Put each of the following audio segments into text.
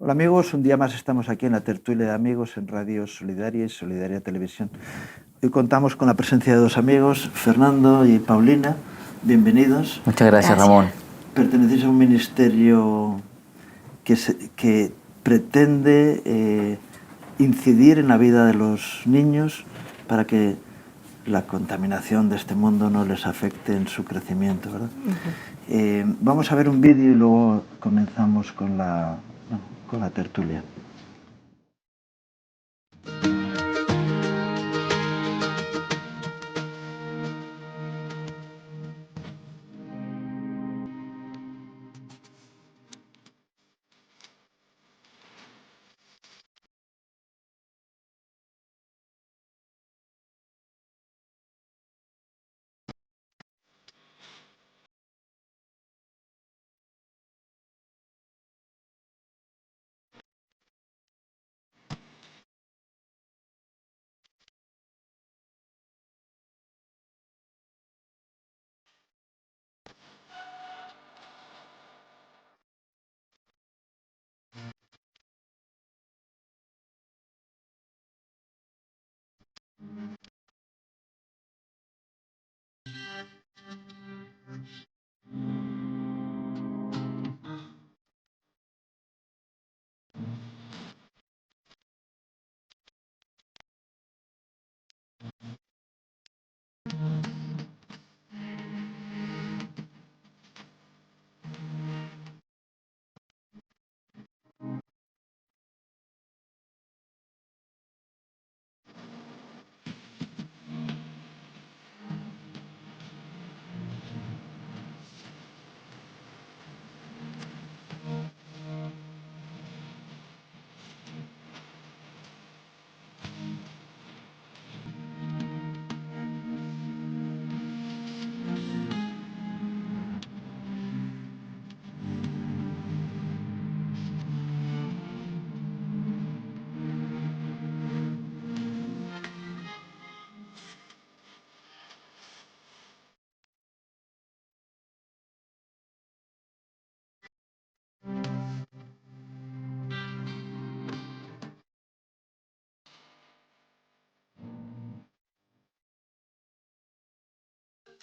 Hola amigos, un día más estamos aquí en la tertulia de amigos en Radio Solidaria y Solidaria Televisión. Hoy contamos con la presencia de dos amigos, Fernando y Paulina. Bienvenidos. Muchas gracias, Ramón. Pertenecéis a un ministerio que pretende incidir en la vida de los niños para que la contaminación de este mundo no les afecte en su crecimiento, ¿verdad? Vamos a ver un vídeo y luego comenzamos con la tertulia.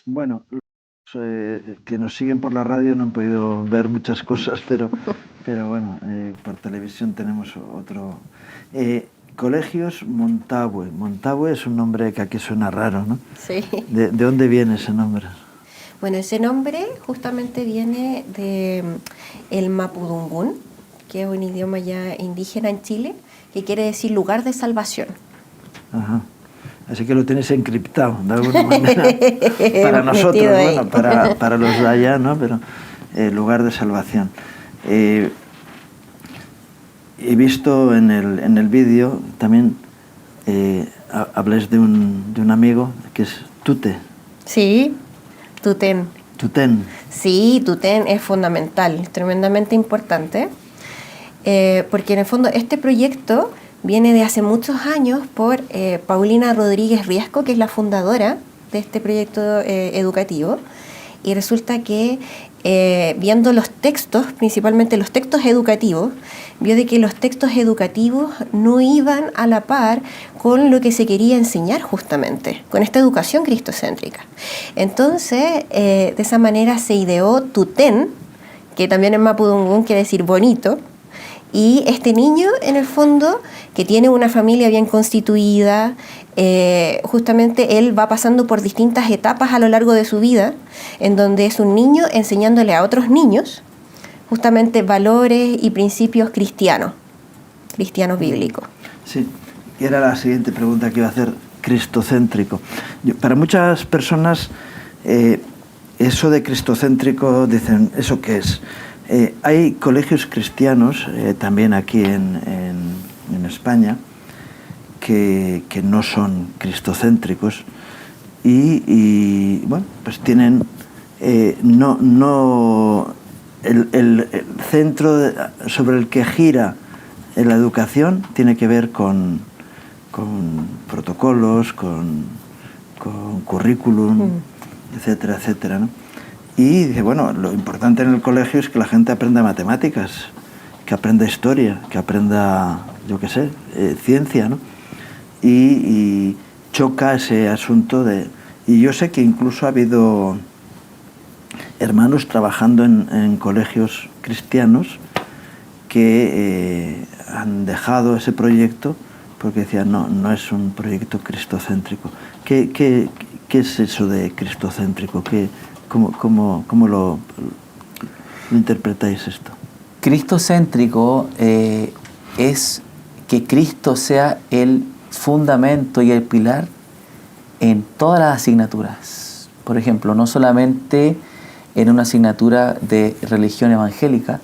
Bueno, los que nos siguen por la radio no han podido ver muchas cosas, pero bueno, por televisión tenemos otro. Colegios Montague. Montague es un nombre que aquí suena raro, ¿no? Sí. ¿De dónde viene ese nombre? Bueno, ese nombre justamente viene de el mapudungún, que es un idioma ya indígena en Chile, que quiere decir lugar de salvación. Ajá. Así que lo tenéis encriptado, de alguna manera, para nosotros, bueno, para los de allá, ¿no? Pero lugar de salvación. He visto en el vídeo también, habláis de un amigo que es Tute. Sí, Tutén. Tutén. Sí, Tutén es fundamental, es tremendamente importante, porque en el fondo este proyecto viene de hace muchos años por Paulina Rodríguez Riesco, que es la fundadora de este proyecto educativo, y resulta que viendo los textos, principalmente los textos educativos, vio de que los textos educativos no iban a la par con lo que se quería enseñar justamente, con esta educación cristocéntrica. Entonces, de esa manera se ideó Tutén, que también en mapudungún quiere decir bonito, y este niño, en el fondo, que tiene una familia bien constituida, justamente él va pasando por distintas etapas a lo largo de su vida, en donde es un niño enseñándole a otros niños justamente valores y principios cristianos bíblicos. Sí, y era la siguiente pregunta que iba a hacer, cristocéntrico. Para muchas personas, eso de cristocéntrico, dicen, ¿eso qué es? Hay colegios cristianos, también aquí en España, que no son cristocéntricos y bueno, pues tienen el centro sobre el que gira la educación tiene que ver con protocolos, con currículum, etcétera, etcétera, ¿no? Y dice, bueno, lo importante en el colegio es que la gente aprenda matemáticas que aprenda historia, que aprenda, yo qué sé, ciencia, ¿no? Y choca ese asunto de... Y yo sé que incluso ha habido hermanos trabajando en colegios cristianos que han dejado ese proyecto porque decían, no es un proyecto cristocéntrico. ¿Qué es eso de cristocéntrico? ¿Cómo lo interpretáis esto? Cristocéntrico es que Cristo sea el fundamento y el pilar en todas las asignaturas. Por ejemplo, no solamente en una asignatura de religión evangélica,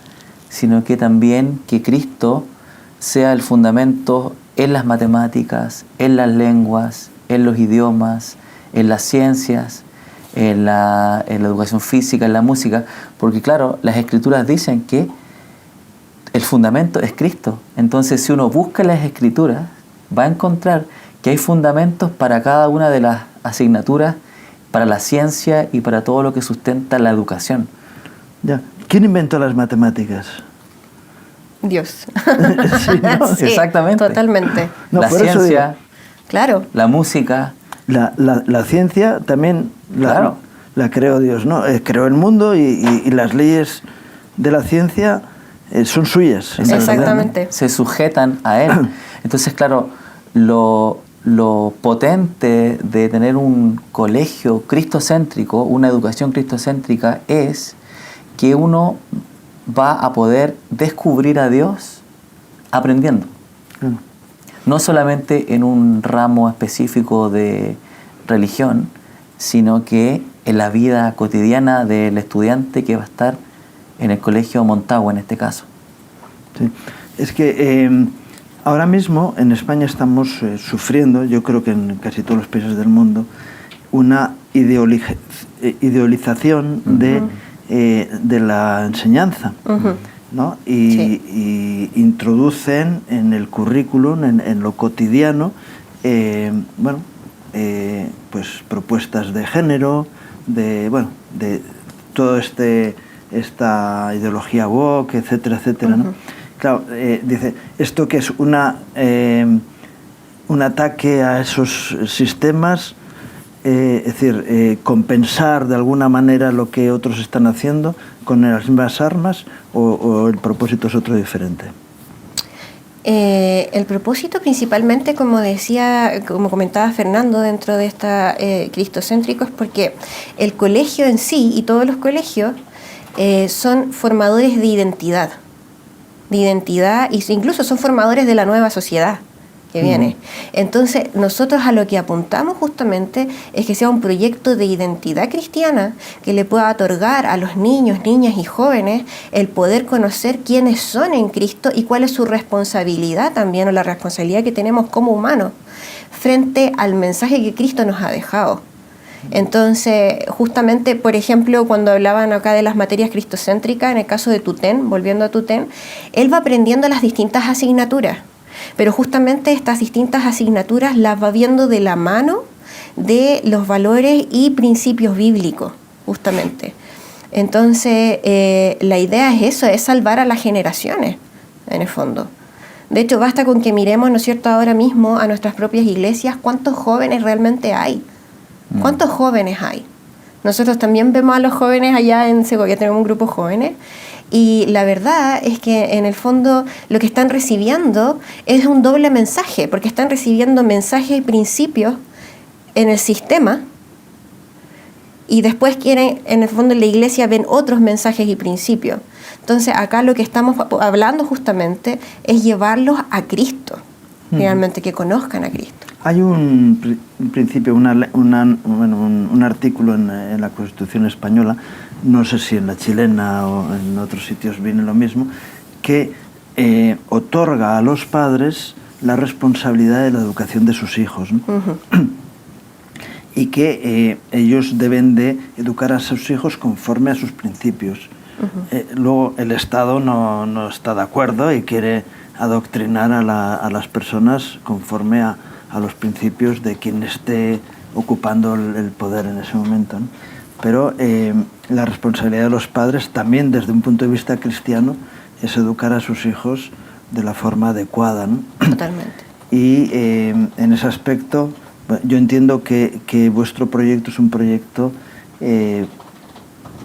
sino que también que Cristo sea el fundamento en las matemáticas, en las lenguas, en los idiomas, en las ciencias, en la educación física, en la música, porque claro, las Escrituras dicen que el fundamento es Cristo. Entonces, si uno busca las Escrituras, va a encontrar que hay fundamentos para cada una de las asignaturas, para la ciencia y para todo lo que sustenta la educación. Ya. ¿Quién inventó las matemáticas? Dios. Sí, ¿no? Sí, exactamente. Totalmente. No, la por eso ciencia, digo, Claro. la música. la ciencia también Claro. la creó Dios, ¿no? Creó el mundo y las leyes de la ciencia son suyas. En realidad, Exactamente. Se sujetan a él. Entonces, claro, lo potente de tener un colegio cristocéntrico, una educación cristocéntrica, es que uno va a poder descubrir a Dios aprendiendo. ¿no? No solamente en un ramo específico de religión, sino que en la vida cotidiana del estudiante que va a estar en el colegio Montagua en este caso. Sí. Es que ahora mismo en España estamos sufriendo, yo creo que en casi todos los países del mundo, una idealización de la enseñanza, ¿no? Y introducen en el currículum, en lo cotidiano, pues propuestas de género, de todo esta ideología woke, etcétera, etcétera, ¿no? Claro, dice, esto que es un ataque a esos sistemas, es decir, compensar de alguna manera lo que otros están haciendo con las mismas armas, o el propósito es otro diferente. El propósito principalmente, como comentaba Fernando, dentro de esta cristocéntrico, es porque el colegio en sí y todos los colegios son formadores de identidad e incluso son formadores de la nueva sociedad que viene. Entonces, nosotros a lo que apuntamos justamente es que sea un proyecto de identidad cristiana que le pueda otorgar a los niños, niñas y jóvenes el poder conocer quiénes son en Cristo y cuál es su responsabilidad también, o la responsabilidad que tenemos como humanos frente al mensaje que Cristo nos ha dejado. Entonces, justamente, por ejemplo, cuando hablaban acá de las materias cristocéntricas, en el caso de Tutén, volviendo a Tutén, él va aprendiendo las distintas asignaturas. Pero justamente estas distintas asignaturas las va viendo de la mano de los valores y principios bíblicos, justamente. Entonces, la idea es eso, es salvar a las generaciones, en el fondo. De hecho, basta con que miremos, ¿no es cierto?, ahora mismo a nuestras propias iglesias, ¿cuántos jóvenes realmente hay? ¿Cuántos jóvenes hay? Nosotros también vemos a los jóvenes allá en Segovia, tenemos un grupo de jóvenes, y la verdad es que en el fondo lo que están recibiendo es un doble mensaje, porque están recibiendo mensajes y principios en el sistema, y después quieren, en el fondo en la iglesia ven otros mensajes y principios. Entonces acá lo que estamos hablando justamente es llevarlos a Cristo, realmente que conozcan a Cristo. Hay un principio, un artículo en la Constitución española, no sé si en la chilena o en otros sitios viene lo mismo, que otorga a los padres la responsabilidad de la educación de sus hijos, ¿no? Y que ellos deben de educar a sus hijos conforme a sus principios. Luego el Estado no está de acuerdo y quiere adoctrinar a las personas conforme a los principios de quien esté ocupando el poder en ese momento, ¿no? Pero la responsabilidad de los padres también desde un punto de vista cristiano es educar a sus hijos de la forma adecuada, ¿no? Totalmente. Y en ese aspecto, yo entiendo que vuestro proyecto es un proyecto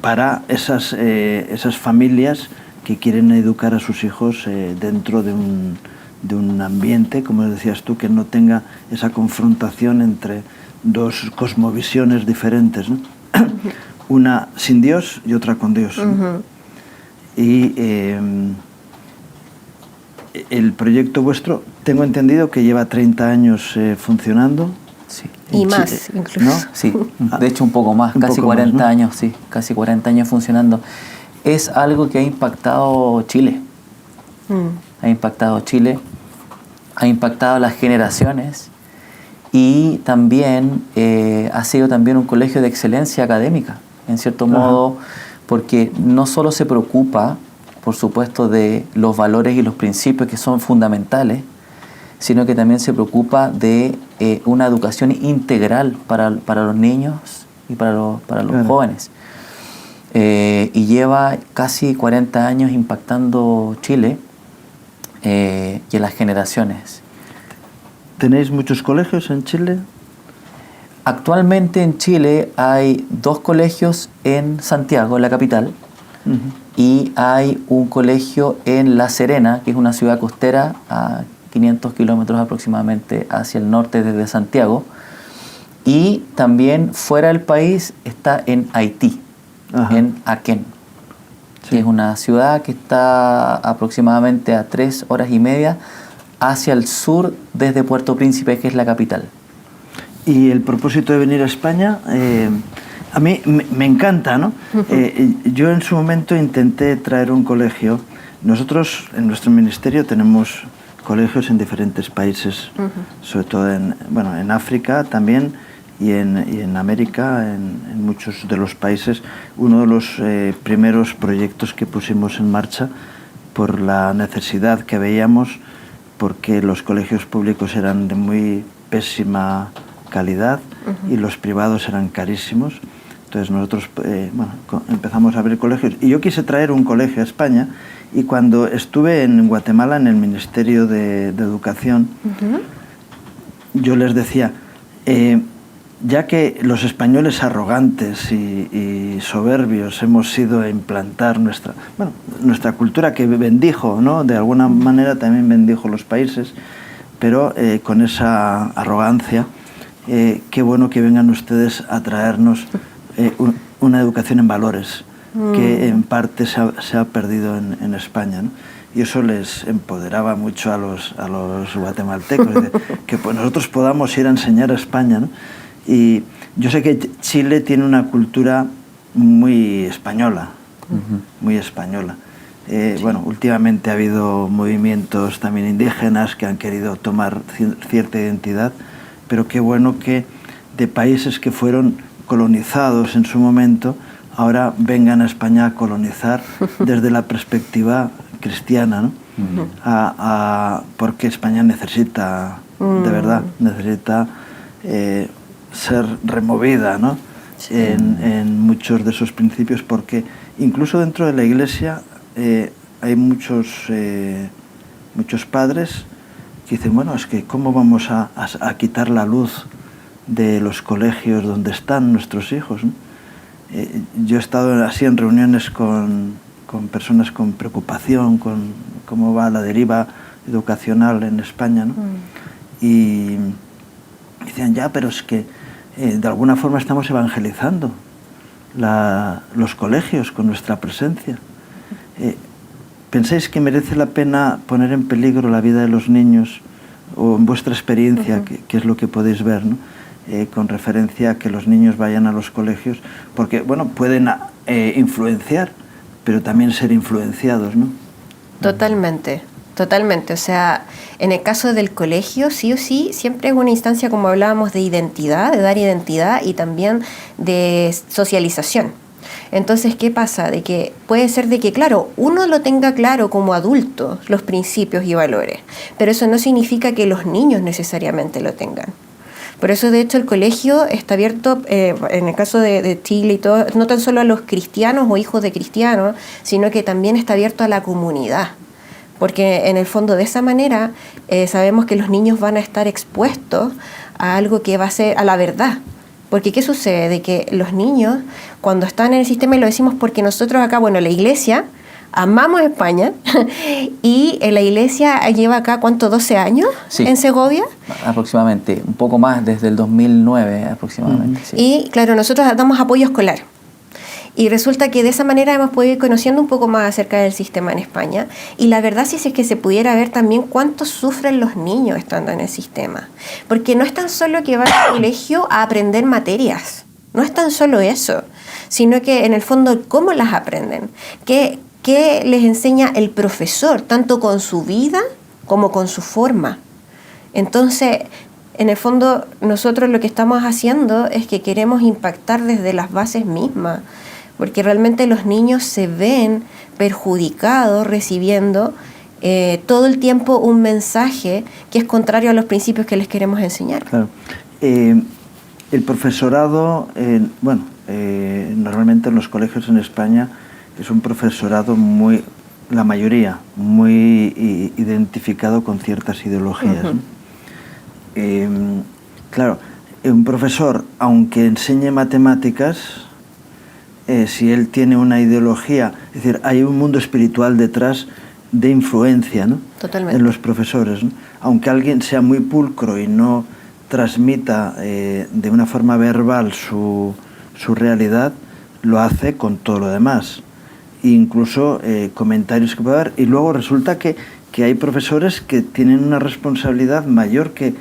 para esas familias que quieren educar a sus hijos dentro de un ambiente, como decías tú, que no tenga esa confrontación entre dos cosmovisiones diferentes, ¿no? Una sin Dios y otra con Dios, ¿no? Y el proyecto vuestro, tengo entendido que lleva 30 años funcionando. Sí. Y más, incluso. ¿No? Sí, de hecho un poco más, casi 40 ¿no? años, sí, casi 40 años funcionando. Es algo que ha impactado Chile. Ha impactado Chile, ha impactado las generaciones y también ha sido también un colegio de excelencia académica, en cierto modo, porque no solo se preocupa, por supuesto, de los valores y los principios que son fundamentales, sino que también se preocupa de una educación integral para los niños y para los jóvenes. Y lleva casi 40 años impactando Chile y en las generaciones. ¿Tenéis muchos colegios en Chile? Actualmente en Chile hay 2 colegios en Santiago, en la capital, y hay un colegio en La Serena, que es una ciudad costera a 500 kilómetros aproximadamente hacia el norte desde Santiago, y también fuera del país está en Haití, en Aquén, que es una ciudad que está aproximadamente a 3 horas y media hacia el sur desde Puerto Príncipe, que es la capital. Y el propósito de venir a España, a mí me encanta, ¿no? Yo en su momento intenté traer un colegio. Nosotros en nuestro ministerio tenemos colegios en diferentes países, sobre todo en África también y en América, en muchos de los países. Uno de los primeros proyectos que pusimos en marcha por la necesidad que veíamos, porque los colegios públicos eran de muy pésima calidad y los privados eran carísimos. Entonces nosotros empezamos a abrir colegios y yo quise traer un colegio a España, y cuando estuve en Guatemala en el Ministerio de Educación, yo les decía, ya que los españoles arrogantes y soberbios hemos sido implantar nuestra cultura, que bendijo, ¿no? De alguna manera también bendijo los países, pero con esa arrogancia, qué bueno que vengan ustedes a traernos una educación en valores, que en parte se ha perdido en España, ¿no? Y eso les empoderaba mucho a los guatemaltecos, que pues nosotros podamos ir a enseñar a España, ¿no? Y yo sé que Chile tiene una cultura muy española, muy española. Bueno, últimamente ha habido movimientos también indígenas que han querido tomar cierta identidad, pero qué bueno que de países que fueron colonizados en su momento, ahora vengan a España a colonizar desde la perspectiva cristiana, ¿no? Porque España necesita, de verdad, necesita ser removida, ¿no? En muchos de esos principios, porque incluso dentro de la Iglesia hay muchos padres que dicen, bueno, es que ¿cómo vamos a quitar la luz de los colegios donde están nuestros hijos, ¿no? Yo he estado así en reuniones con personas con preocupación con cómo va la deriva educacional en España, ¿no? Y decían, ya, pero es que de alguna forma estamos evangelizando los colegios con nuestra presencia. ¿Pensáis que merece la pena poner en peligro la vida de los niños, o en vuestra experiencia, qué es lo que podéis ver, ¿no? Con referencia a que los niños vayan a los colegios? Porque, bueno, pueden influenciar, pero también ser influenciados, ¿no? Totalmente, totalmente. O sea, en el caso del colegio, sí o sí, siempre es una instancia, como hablábamos, de identidad, de dar identidad y también de socialización. Entonces, ¿qué pasa? De que puede ser de que, claro, uno lo tenga claro como adulto, los principios y valores, pero eso no significa que los niños necesariamente lo tengan. Por eso, de hecho, el colegio está abierto, en el caso de Chile y todo, no tan solo a los cristianos o hijos de cristianos, sino que también está abierto a la comunidad. Porque en el fondo, de esa manera, sabemos que los niños van a estar expuestos a algo que va a ser, a la verdad. Porque ¿qué sucede? De que los niños, cuando están en el sistema, y lo decimos porque nosotros acá, bueno, la iglesia, amamos España, y la iglesia lleva acá, ¿cuánto? ¿12 años? Sí. En Segovia. Aproximadamente, un poco más, desde el 2009 aproximadamente. Sí. Y claro, nosotros damos apoyo escolar. Y resulta que de esa manera hemos podido ir conociendo un poco más acerca del sistema en España. Y la verdad sí es que se pudiera ver también cuánto sufren los niños estando en el sistema. Porque no es tan solo que van al colegio a aprender materias. No es tan solo eso. Sino que en el fondo, ¿cómo las aprenden? ¿Qué les enseña el profesor? Tanto con su vida como con su forma. Entonces, en el fondo, nosotros lo que estamos haciendo es que queremos impactar desde las bases mismas. Porque realmente los niños se ven perjudicados recibiendo todo el tiempo un mensaje que es contrario a los principios que les queremos enseñar. Claro. El profesorado, normalmente en los colegios en España es un profesorado la mayoría, muy identificado con ciertas ideologías. ¿No? Claro, un profesor, aunque enseñe matemáticas, si él tiene una ideología, es decir, hay un mundo espiritual detrás de influencia, ¿no? Totalmente. En los profesores, ¿no? Aunque alguien sea muy pulcro y no transmita de una forma verbal su realidad, lo hace con todo lo demás. Incluso comentarios que puede haber. Y luego resulta que hay profesores que tienen una responsabilidad mayor que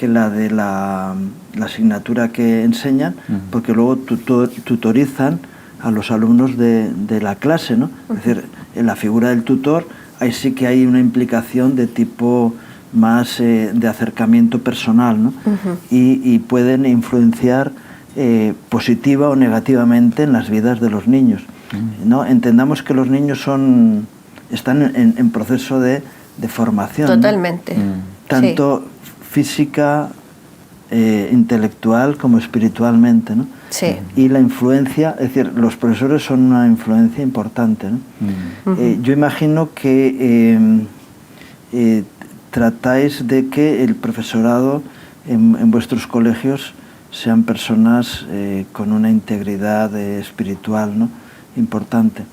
la de la asignatura que enseñan, porque luego tutorizan a los alumnos de la clase, ¿no? Es decir, en la figura del tutor, ahí sí que hay una implicación de tipo más de acercamiento personal, ¿no? Y pueden influenciar positiva o negativamente en las vidas de los niños, ¿no? Entendamos que los niños están en proceso de formación. Totalmente. ¿no? Tanto física, intelectual como espiritualmente, ¿no? Sí. Y la influencia, es decir, los profesores son una influencia importante, ¿no? Yo imagino que tratáis de que el profesorado en vuestros colegios sean personas con una integridad espiritual, ¿no? Importante.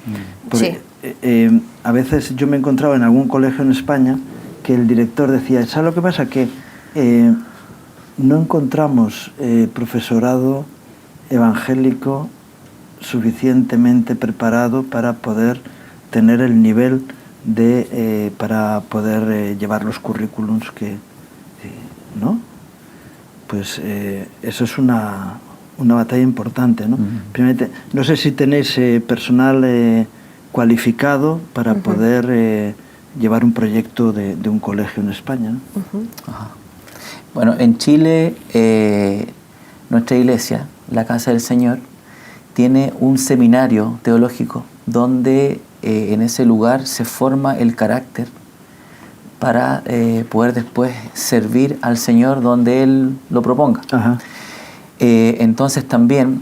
Porque, sí. A veces yo me he encontrado en algún colegio en España que el director decía, ¿sabes lo que pasa? Que no encontramos profesorado evangélico suficientemente preparado para poder tener el nivel para poder llevar los currículums ¿no? Pues eso es una batalla importante, ¿no? Primeramente, no sé si tenéis personal cualificado para poder llevar un proyecto de un colegio en España, ¿no? Ajá. Bueno, en Chile, nuestra iglesia, la Casa del Señor, tiene un seminario teológico donde en ese lugar se forma el carácter para poder después servir al Señor donde Él lo proponga. Ajá. Entonces también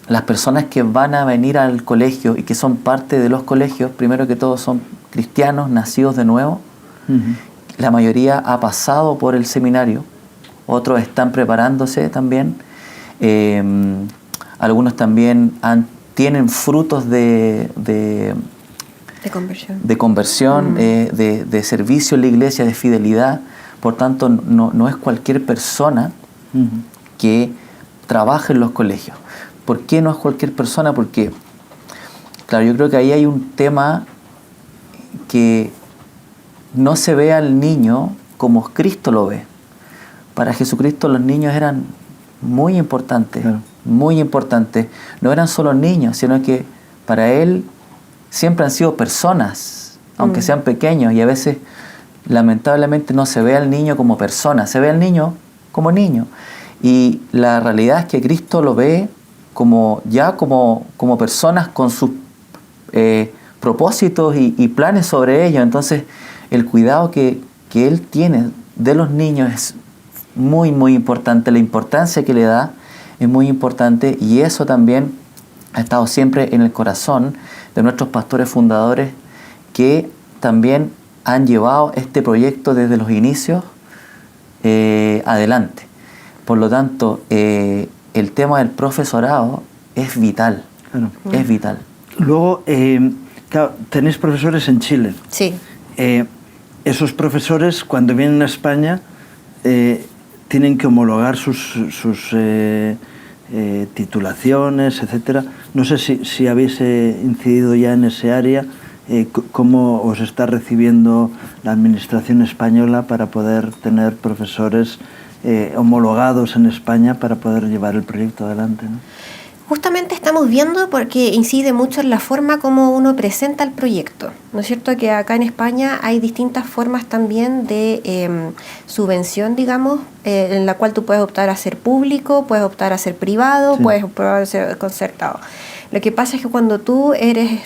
las personas que van a venir al colegio y que son parte de los colegios, primero que todo son cristianos nacidos de nuevo. La mayoría ha pasado por el seminario, otros están preparándose también, algunos también tienen frutos de conversión, de servicio en la iglesia, de fidelidad. Por tanto, no es cualquier persona que trabaja en los colegios. ¿Por qué no es cualquier persona? Porque, claro, yo creo que ahí hay un tema que no se ve al niño como Cristo lo ve. Para Jesucristo los niños eran muy importantes, claro. Muy importantes. No eran solo niños, sino que para Él siempre han sido personas, aunque sean pequeños, y a veces lamentablemente no se ve al niño como persona, se ve al niño como niño. Y la realidad es que Cristo lo ve como personas con sus propósitos y planes sobre ellos. Entonces el cuidado que Él tiene de los niños es muy, muy importante. La importancia que le da es muy importante, y eso también ha estado siempre en el corazón de nuestros pastores fundadores, que también han llevado este proyecto desde los inicios adelante. Por lo tanto, el tema del profesorado es vital. Claro. Es vital. Luego, claro, tenéis profesores en Chile. Sí. Esos profesores, cuando vienen a España, tienen que homologar sus titulaciones, etcétera. No sé si habéis incidido ya en ese área, cómo os está recibiendo la administración española para poder tener profesores homologados en España para poder llevar el proyecto adelante, ¿no? Justamente estamos viendo, porque incide mucho en la forma como uno presenta el proyecto, ¿no es cierto? Que acá en España hay distintas formas también de subvención, digamos, en la cual tú puedes optar a ser público, puedes optar a ser privado, Sí. puedes optar a ser concertado. Lo que pasa es que cuando tú eres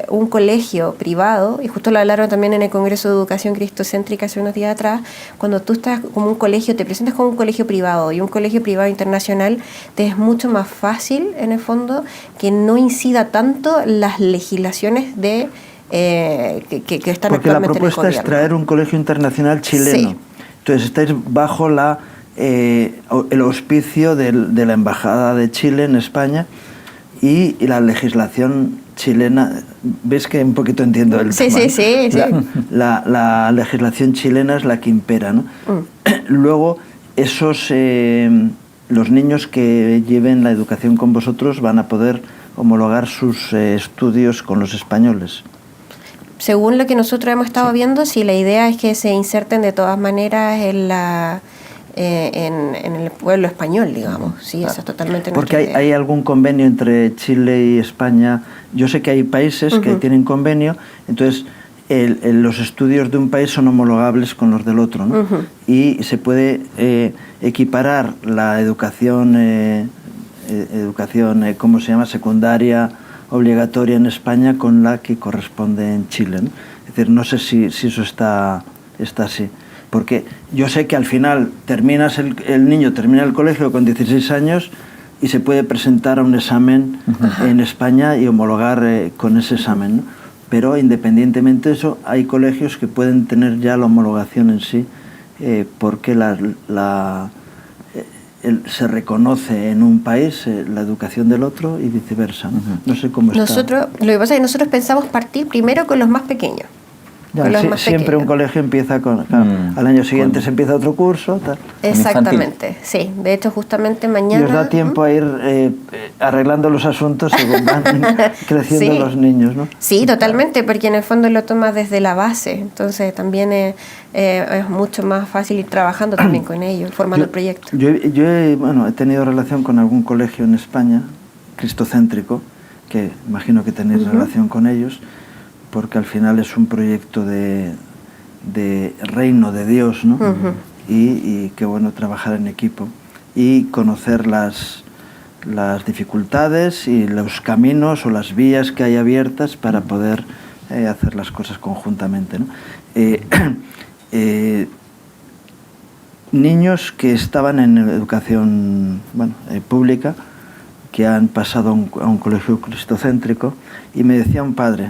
un colegio privado, y justo lo hablaron también en el Congreso de Educación Cristocéntrica hace unos días atrás, cuando tú estás como un colegio, te presentas como un colegio privado y un colegio privado internacional, te es mucho más fácil, en el fondo, que no incida tanto las legislaciones de que están Porque la actualmente propuesta en el es gobierno. traer un colegio internacional chileno. Sí. Entonces estáis bajo el auspicio de la Embajada de Chile en España y la legislación chilena. ¿Ves que un poquito entiendo el Sí, tema? sí, sí, sí. La legislación chilena es la que impera, ¿no? Luego, los niños que lleven la educación con vosotros van a poder homologar sus estudios con los españoles. Según lo que nosotros hemos estado viendo, sí, la idea es que se inserten de todas maneras en el pueblo español, digamos. Sí, esa es totalmente Porque nuestra idea. hay algún convenio entre Chile y España. Yo sé que hay países que tienen convenio, entonces los estudios de un país son homologables con los del otro, ¿no? Y se puede equiparar la educación, ¿cómo se llama?, secundaria obligatoria en España con la que corresponde en Chile, ¿no? Es decir, no sé si eso está así. Porque yo sé que al final el niño termina el colegio con 16 años y se puede presentar a un examen en España y homologar con ese examen, ¿no? Pero independientemente de eso, hay colegios que pueden tener ya la homologación en sí, porque se reconoce en un país la educación del otro y viceversa, ¿no? No sé cómo está. Lo que pasa es que nosotros pensamos partir primero con los más pequeños. Ya, con los más siempre pequeños. un colegio empieza con... Claro, al año siguiente se empieza otro curso, tal. Exactamente, sí. De hecho, justamente mañana... Y os da tiempo a ir arreglando los asuntos según van creciendo Sí. los niños, ¿no? Sí, totalmente, porque en el fondo lo tomas desde la base. Entonces también es mucho más fácil ir trabajando también con ellos, formando el proyecto. Yo he tenido relación con algún colegio en España, cristocéntrico, que imagino que tenéis relación con ellos, porque al final es un proyecto de reino de Dios, ¿no? Y qué bueno trabajar en equipo y conocer las dificultades y los caminos o las vías que hay abiertas para poder hacer las cosas conjuntamente, ¿no? Niños que estaban en educación pública, que han pasado a un colegio cristocéntrico, y me decía un padre,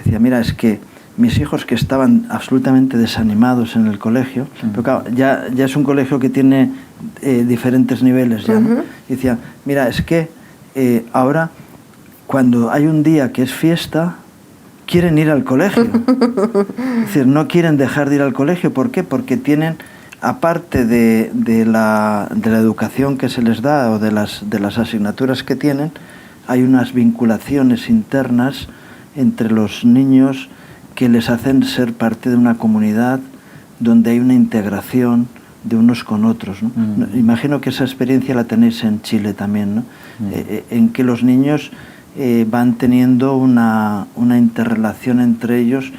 decía, mira, es que mis hijos que estaban absolutamente desanimados en el colegio, pero claro, ya es un colegio que tiene diferentes niveles ya, ¿no? Y decía, mira, es que ahora cuando hay un día que es fiesta, quieren ir al colegio. Es decir, no quieren dejar de ir al colegio. ¿Por qué? Porque tienen, aparte de la educación que se les da o de las asignaturas que tienen, hay unas vinculaciones internas entre los niños que les hacen ser parte de una comunidad donde hay una integración de unos con otros, ¿no? Imagino que esa experiencia la tenéis en Chile también, ¿no? En que los niños van teniendo una interrelación entre ellos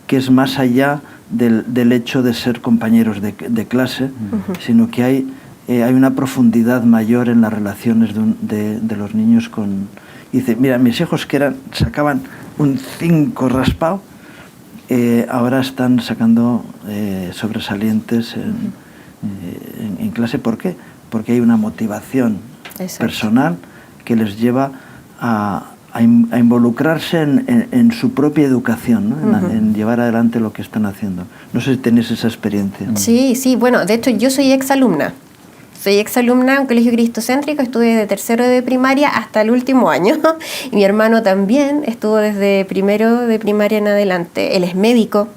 que es más allá del hecho de ser compañeros de clase, sino que hay una profundidad mayor en las relaciones de los niños con... Y dice, mira, mis hijos que sacaban un 5 raspado, ahora están sacando sobresalientes en clase. ¿Por qué? Porque hay una motivación personal que les lleva a involucrarse en su propia educación, ¿no? En llevar adelante lo que están haciendo. No sé si tenéis esa experiencia. Sí, bueno, de hecho yo soy exalumna. Soy exalumna en un colegio cristocéntrico, estuve de tercero de primaria hasta el último año. Y mi hermano también estuvo desde primero de primaria en adelante. Él es médico,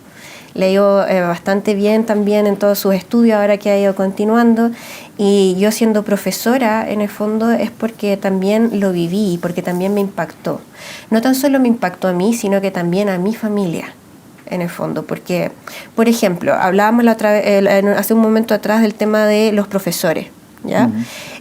le ha ido bastante bien también en todos sus estudios, ahora que ha ido continuando. Y yo siendo profesora, en el fondo, es porque también lo viví, porque también me impactó. No tan solo me impactó a mí, sino que también a mi familia, en el fondo. Porque, por ejemplo, hablábamos hace un momento atrás del tema de los profesores, ¿ya?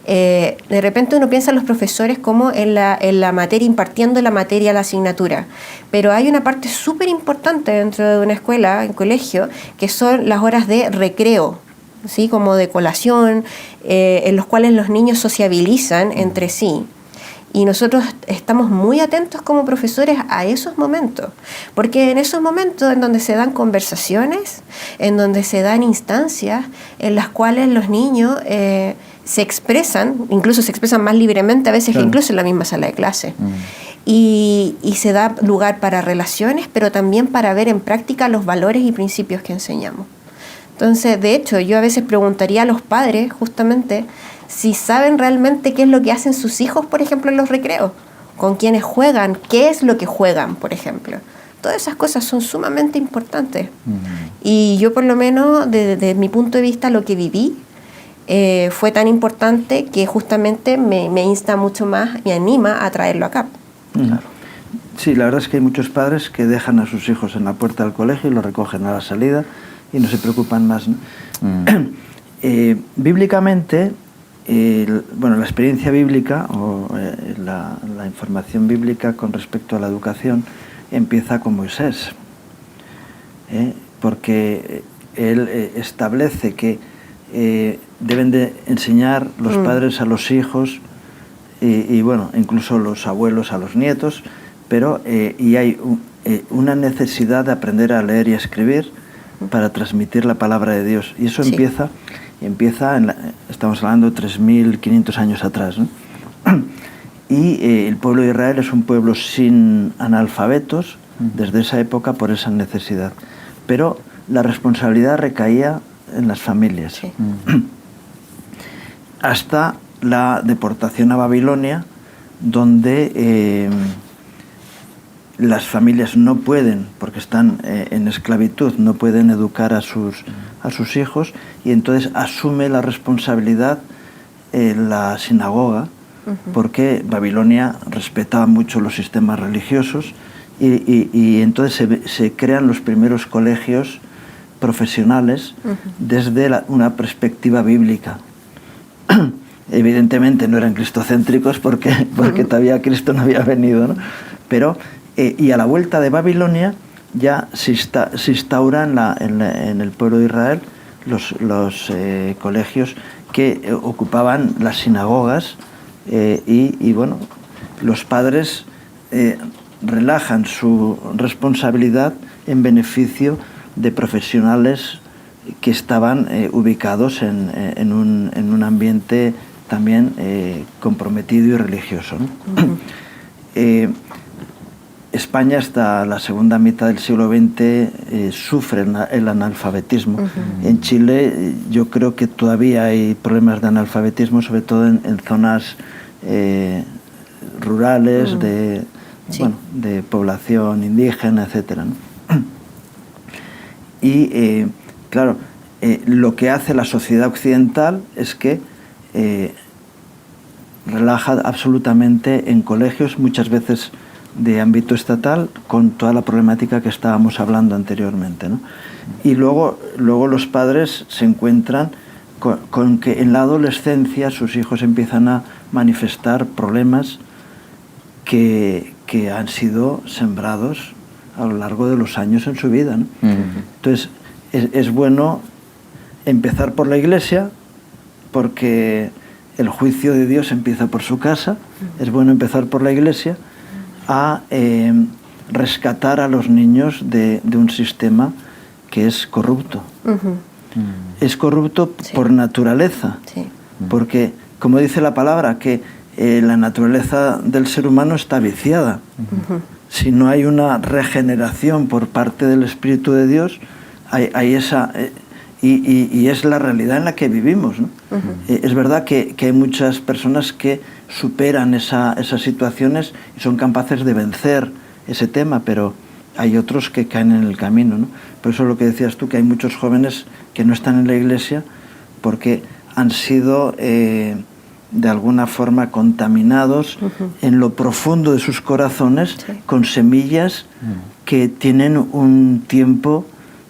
De repente uno piensa en los profesores como en la materia, impartiendo la materia, la asignatura, pero hay una parte súper importante dentro de una escuela, en colegio, que son las horas de recreo, ¿sí? Como de colación, en los cuales los niños sociabilizan entre sí. Y nosotros estamos muy atentos como profesores a esos momentos, porque en esos momentos en donde se dan conversaciones, en donde se dan instancias en las cuales los niños se expresan, incluso se expresan más libremente a veces que incluso en la misma sala de clase. Y se da lugar para relaciones, pero también para ver en práctica los valores y principios que enseñamos. Entonces, de hecho, yo a veces preguntaría a los padres, justamente, si saben realmente qué es lo que hacen sus hijos, por ejemplo, en los recreos, con quiénes juegan, qué es lo que juegan, por ejemplo. Todas esas cosas son sumamente importantes. Y yo, por lo menos, desde mi punto de vista, lo que viví fue tan importante que justamente me insta mucho más, me anima a traerlo acá. Claro. Sí, la verdad es que hay muchos padres que dejan a sus hijos en la puerta del colegio y los recogen a la salida y no se preocupan más, ¿no? Bíblicamente, la experiencia bíblica o la información bíblica con respecto a la educación empieza con Moisés, porque él establece que deben de enseñar los padres a los hijos y incluso los abuelos a los nietos, pero y hay una necesidad de aprender a leer y a escribir para transmitir la palabra de Dios. Y eso empieza estamos hablando 3.500 años atrás, ¿no? Y el pueblo de Israel es un pueblo sin analfabetos desde esa época por esa necesidad. Pero la responsabilidad recaía en las familias. Hasta la deportación a Babilonia, donde las familias no pueden, porque están en esclavitud, no pueden educar a sus hijos, y entonces asume la responsabilidad la sinagoga, porque Babilonia respetaba mucho los sistemas religiosos, y entonces se crean los primeros colegios profesionales desde una perspectiva bíblica. Evidentemente no eran cristocéntricos porque todavía Cristo no había venido, ¿no? Pero y a la vuelta de Babilonia ya se instauran en el pueblo de Israel los colegios que ocupaban las sinagogas, y los padres relajan su responsabilidad en beneficio de profesionales que estaban ubicados en un ambiente también comprometido y religioso, ¿no? España hasta la segunda mitad del siglo XX sufre el analfabetismo. En Chile yo creo que todavía hay problemas de analfabetismo, sobre todo en zonas rurales, de población indígena, etcétera, ¿no? Y claro, lo que hace la sociedad occidental es que relaja absolutamente en colegios, muchas veces de ámbito estatal, con toda la problemática que estábamos hablando anteriormente, ¿no? Y luego los padres se encuentran con que en la adolescencia sus hijos empiezan a manifestar problemas que han sido sembrados a lo largo de los años en su vida, ¿no? Entonces es bueno empezar por la iglesia, porque el juicio de Dios empieza por su casa. Es bueno empezar por la iglesia a rescatar a los niños de un sistema que es corrupto. es corrupto por naturaleza. Sí. Porque, como dice la palabra, que la naturaleza del ser humano está viciada. Si no hay una regeneración por parte del Espíritu de Dios, hay esa... y es la realidad en la que vivimos, ¿no? Es verdad que hay muchas personas que superan esas situaciones y son capaces de vencer ese tema, pero hay otros que caen en el camino, ¿no? Por eso lo que decías tú, que hay muchos jóvenes que no están en la iglesia porque han sido de alguna forma contaminados en lo profundo de sus corazones con semillas que tienen un tiempo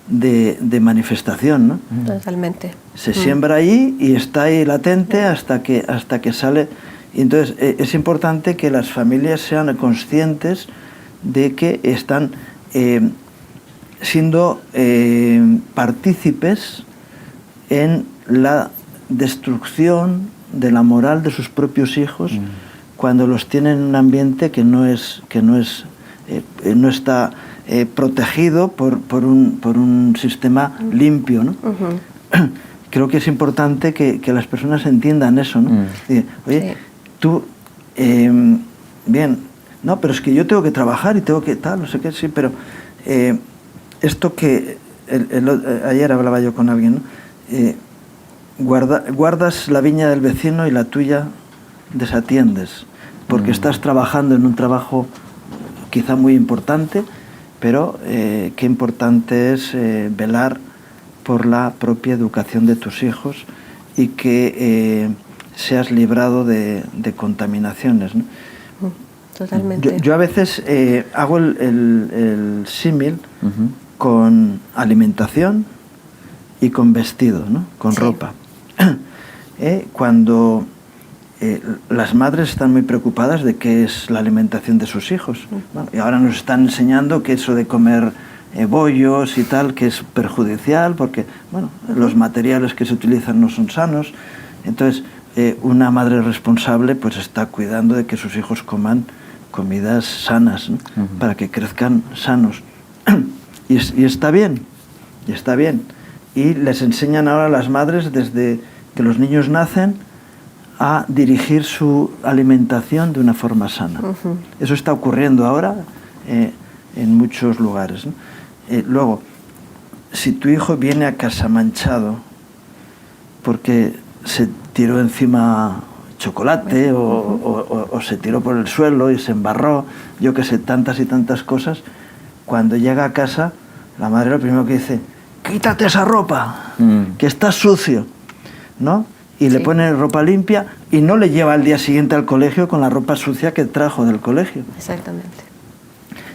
de manifestación, ¿no? Totalmente. Se siembra ahí y está ahí latente hasta que sale. Y entonces es importante que las familias sean conscientes de que están siendo partícipes en la destrucción de la moral de sus propios hijos cuando los tienen en un ambiente que no está protegido por un sistema limpio, ¿no? Creo que es importante que las personas entiendan eso, ¿no? Oye, tú, bien, no, pero es que yo tengo que trabajar y tengo que tal, no sé qué, sí, pero esto que ayer hablaba yo con alguien, ¿no? Guardas la viña del vecino y la tuya desatiendes, porque estás trabajando en un trabajo quizá muy importante, pero qué importante es velar por la propia educación de tus hijos y que seas librado de contaminaciones, ¿no? Totalmente. Yo a veces hago el símil con alimentación y con vestido, ¿no? Con ropa. Cuando las madres están muy preocupadas de qué es la alimentación de sus hijos, ¿no? Y ahora nos están enseñando que eso de comer bollos y tal, que es perjudicial porque, bueno, los materiales que se utilizan no son sanos. Entonces, una madre responsable pues está cuidando de que sus hijos coman comidas sanas, ¿no? Para que crezcan sanos. Y está bien, y está bien. Y les enseñan ahora a las madres desde que los niños nacen a dirigir su alimentación de una forma sana. Eso está ocurriendo ahora en muchos lugares, ¿no? Luego, si tu hijo viene a casa manchado porque se tiró encima chocolate o se tiró por el suelo y se embarró, yo que sé, tantas y tantas cosas, cuando llega a casa, la madre lo primero que dice: quítate esa ropa, que estás sucio, ¿no? Y le pone ropa limpia y no le lleva al día siguiente al colegio con la ropa sucia que trajo del colegio. Exactamente.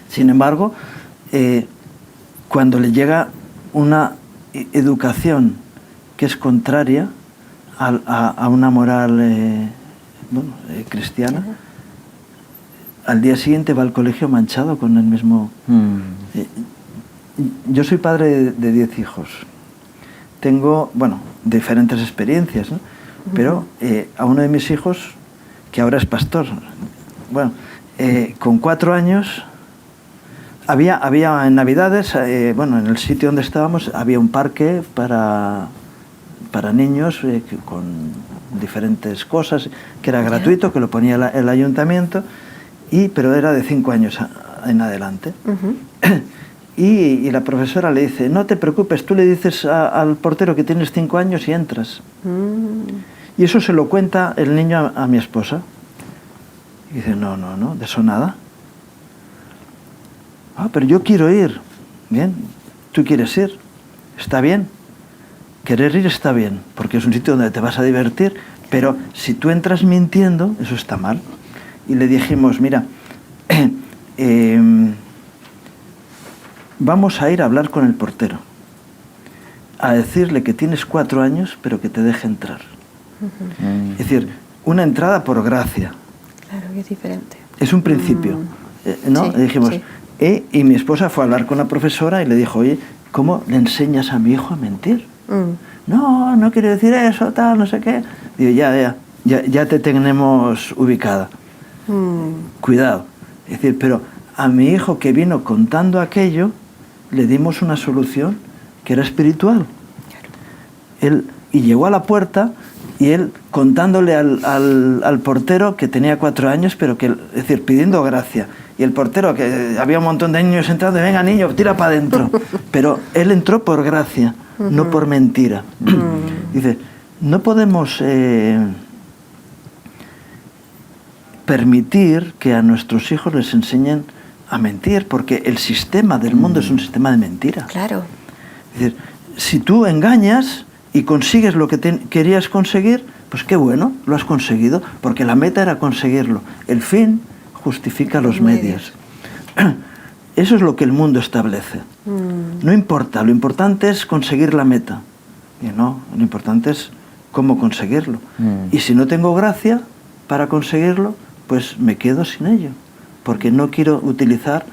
Sin embargo, cuando le llega una educación que es contraria a una moral cristiana, al día siguiente va al colegio manchado con el mismo... Yo soy padre de 10 hijos. Tengo, bueno, diferentes experiencias, ¿no? Pero a uno de mis hijos, que ahora es pastor, bueno, con 4 años, había en Navidades, bueno, en el sitio donde estábamos, había un parque para niños con diferentes cosas, que era gratuito, que lo ponía el ayuntamiento, pero era de 5 años en adelante. Y la profesora le dice: no te preocupes, tú le dices al portero que tienes 5 años y entras. Y eso se lo cuenta el niño a mi esposa. Y dice: no, de eso nada. Pero yo quiero ir. Bien, tú quieres ir, está bien. Querer ir está bien, porque es un sitio donde te vas a divertir, pero si tú entras mintiendo, eso está mal. Y le dijimos: mira, vamos a ir a hablar con el portero, a decirle que tienes 4 años, pero que te deje entrar. Es decir, una entrada por gracia. Claro, que es diferente. Es un principio, ¿no? Sí, le dijimos, sí. Y mi esposa fue a hablar con la profesora y le dijo: oye, ¿cómo le enseñas a mi hijo a mentir? No quiere decir eso, tal, no sé qué. Digo: ya te tenemos ubicada. Cuidado. Es decir, pero a mi hijo que vino contando aquello, le dimos una solución que era espiritual. y llegó a la puerta y él contándole al portero que tenía 4 años, pero que, es decir, pidiendo gracia. Y el portero, que había un montón de niños entrando, venga niño, tira para adentro. Pero él entró por gracia, no por mentira. Dice, no podemos permitir que a nuestros hijos les enseñen a mentir, porque el sistema del mundo es un sistema de mentira. Claro. Es decir, si tú engañas y consigues lo que querías conseguir, pues qué bueno, lo has conseguido, porque la meta era conseguirlo. El fin justifica los medios. Eso es lo que el mundo establece. No importa, lo importante es conseguir la meta. Y no, lo importante es cómo conseguirlo. Y si no tengo gracia para conseguirlo, pues me quedo sin ello, porque no quiero utilizar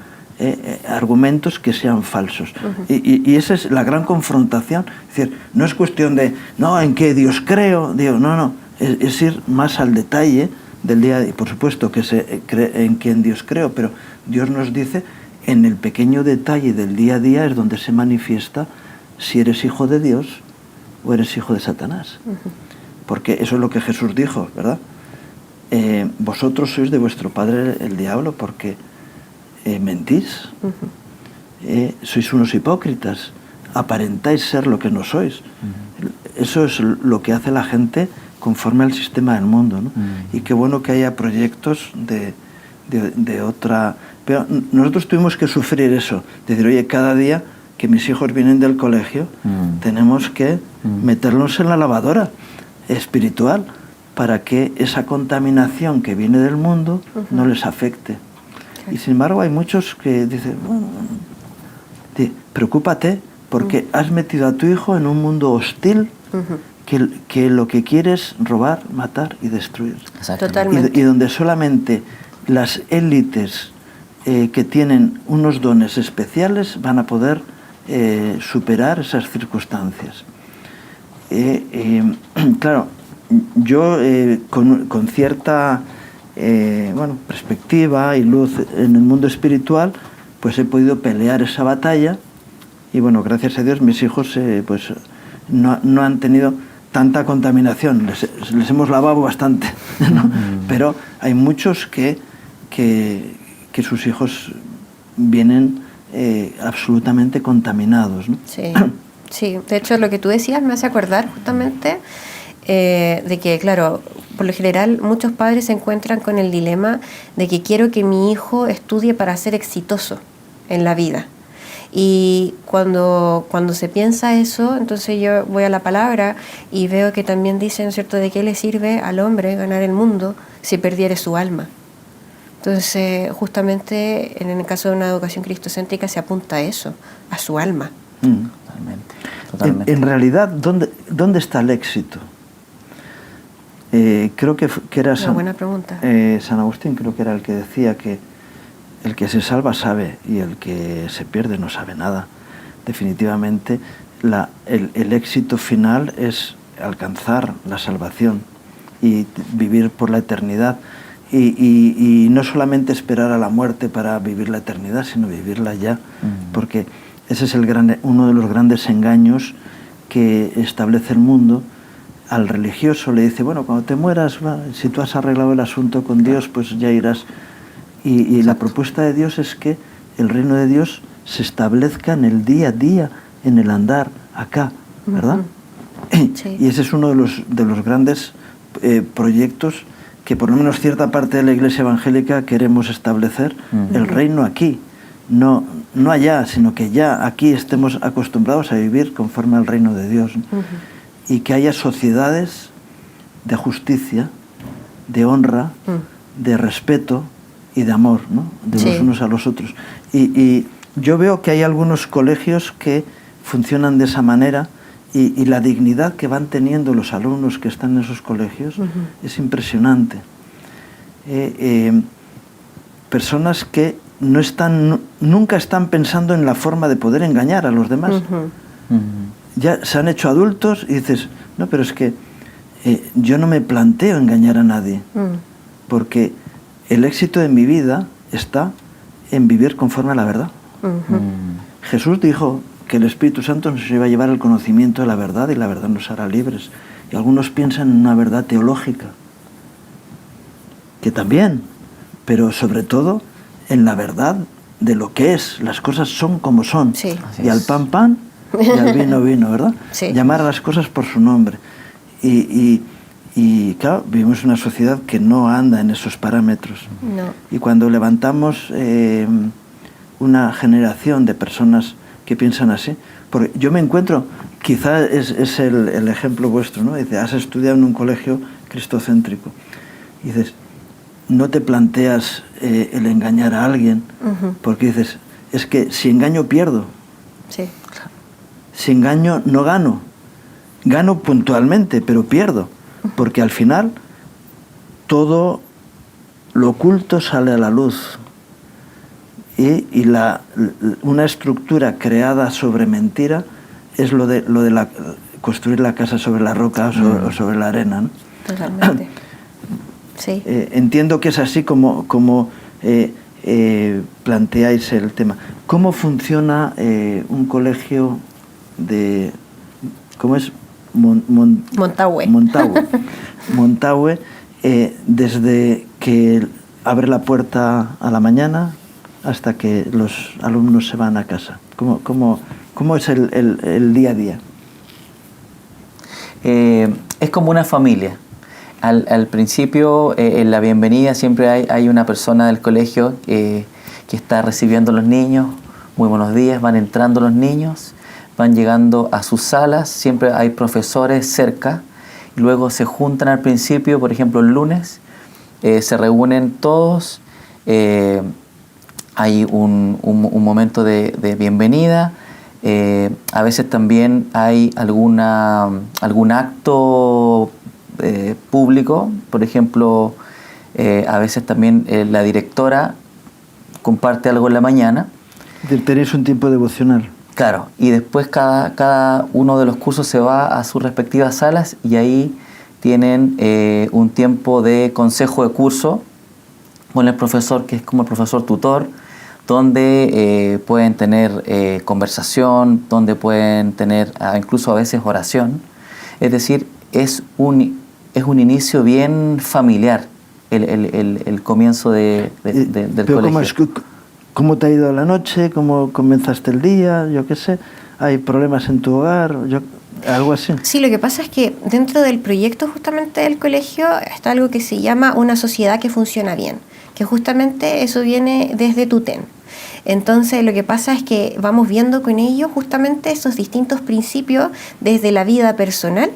argumentos que sean falsos. Y esa es la gran confrontación. Es decir, no es cuestión de, no, en qué Dios creo, Dios, no, es ir más al detalle del día a día. Por supuesto que se cree en quién Dios creo, pero Dios nos dice, en el pequeño detalle del día a día es donde se manifiesta si eres hijo de Dios o eres hijo de Satanás. Porque eso es lo que Jesús dijo, ¿verdad? Vosotros sois de vuestro padre el diablo porque mentís, sois unos hipócritas, aparentáis ser lo que no sois. Eso es lo que hace la gente conforme al sistema del mundo, ¿no? Y qué bueno que haya proyectos de otra... Pero nosotros tuvimos que sufrir eso, decir, oye, cada día que mis hijos vienen del colegio, tenemos que meterlos en la lavadora espiritual para que esa contaminación que viene del mundo no les afecte. Y sin embargo hay muchos que dicen, bueno, preocúpate porque has metido a tu hijo en un mundo hostil que lo que quiere es robar, matar y destruir. Totalmente. Y donde solamente las élites que tienen unos dones especiales van a poder superar esas circunstancias. Claro, yo con cierta perspectiva y luz en el mundo espiritual, pues he podido pelear esa batalla y bueno, gracias a Dios mis hijos pues no han tenido tanta contaminación, les hemos lavado bastante, ¿no? Pero hay muchos que sus hijos vienen absolutamente contaminados, ¿no? Sí, sí, de hecho lo que tú decías me hace acordar justamente de que, claro, por lo general muchos padres se encuentran con el dilema de que quiero que mi hijo estudie para ser exitoso en la vida. Y cuando se piensa eso, entonces yo voy a la palabra y veo que también dicen, ¿cierto?, de qué le sirve al hombre ganar el mundo si perdiere su alma. Entonces, justamente en el caso de una educación cristocéntrica se apunta a eso, a su alma. Totalmente. En realidad, ¿dónde está el éxito? Creo que era buena pregunta. San Agustín, creo que era el que decía que el que se salva sabe y el que se pierde no sabe nada. Definitivamente el éxito final es alcanzar la salvación y vivir por la eternidad y no solamente esperar a la muerte para vivir la eternidad, sino vivirla ya, porque ese es uno de los grandes engaños que establece el mundo. Al religioso le dice, bueno, cuando te mueras, si tú has arreglado el asunto con Dios, pues ya irás. Y la propuesta de Dios es que el reino de Dios se establezca en el día a día, en el andar, acá, ¿verdad? Sí. Y ese es uno de los grandes proyectos que por lo menos cierta parte de la Iglesia evangélica queremos establecer, el reino aquí, no allá, sino que ya aquí estemos acostumbrados a vivir conforme al reino de Dios. Y que haya sociedades de justicia, de honra, de respeto y de amor, ¿no? De los unos a los otros. Y yo veo que hay algunos colegios que funcionan de esa manera y la dignidad que van teniendo los alumnos que están en esos colegios es impresionante. Personas que nunca están pensando en la forma de poder engañar a los demás. Ya se han hecho adultos y dices, no, pero es que yo no me planteo engañar a nadie, porque el éxito de mi vida está en vivir conforme a la verdad. Jesús dijo que el Espíritu Santo nos iba a llevar al conocimiento de la verdad y la verdad nos hará libres. Y algunos piensan en una verdad teológica, que también, pero sobre todo en la verdad de lo que es. Las cosas son como son. Sí. Y al pan, pan, y al vino, vino, ¿verdad? Sí. Llamar a las cosas por su nombre. Y claro, vivimos en una sociedad que no anda en esos parámetros. No. Y cuando levantamos una generación de personas que piensan así, porque yo me encuentro, quizá es el ejemplo vuestro, ¿no? Dice, has estudiado en un colegio cristocéntrico. Y dices, no te planteas el engañar a alguien, porque dices, es que si engaño pierdo. Sí. Si engaño no gano. Gano puntualmente, pero pierdo. Porque al final todo lo oculto sale a la luz. Y una estructura creada sobre mentira es lo de construir la casa sobre la roca o sobre la arena, ¿no? Totalmente. Sí. Entiendo que es así como planteáis el tema. ¿Cómo funciona un colegio de... ¿Cómo es? Montague. Montague, desde que abre la puerta a la mañana hasta que los alumnos se van a casa. ¿Cómo es el día a día? Es como una familia. Al principio, en la bienvenida, siempre hay una persona del colegio que está recibiendo a los niños. Muy buenos días, van entrando los niños, van llegando a sus salas, siempre hay profesores cerca. Luego se juntan al principio, por ejemplo, el lunes, se reúnen todos, hay un momento de bienvenida. A veces también hay algún acto público, por ejemplo, a veces también la directora comparte algo en la mañana. Tenéis un tiempo devocional. Claro, y después cada uno de los cursos se va a sus respectivas salas y ahí tienen un tiempo de consejo de curso con el profesor, que es como el profesor tutor, donde pueden tener conversación, donde pueden tener incluso a veces oración. Es decir, es un inicio bien familiar el comienzo del colegio. ¿Cómo te ha ido la noche? ¿Cómo comenzaste el día? Yo qué sé. ¿Hay problemas en tu hogar? Algo así. Sí, lo que pasa es que dentro del proyecto justamente del colegio está algo que se llama una sociedad que funciona bien, que justamente eso viene desde TUTEN. Entonces lo que pasa es que vamos viendo con ellos justamente esos distintos principios desde la vida personal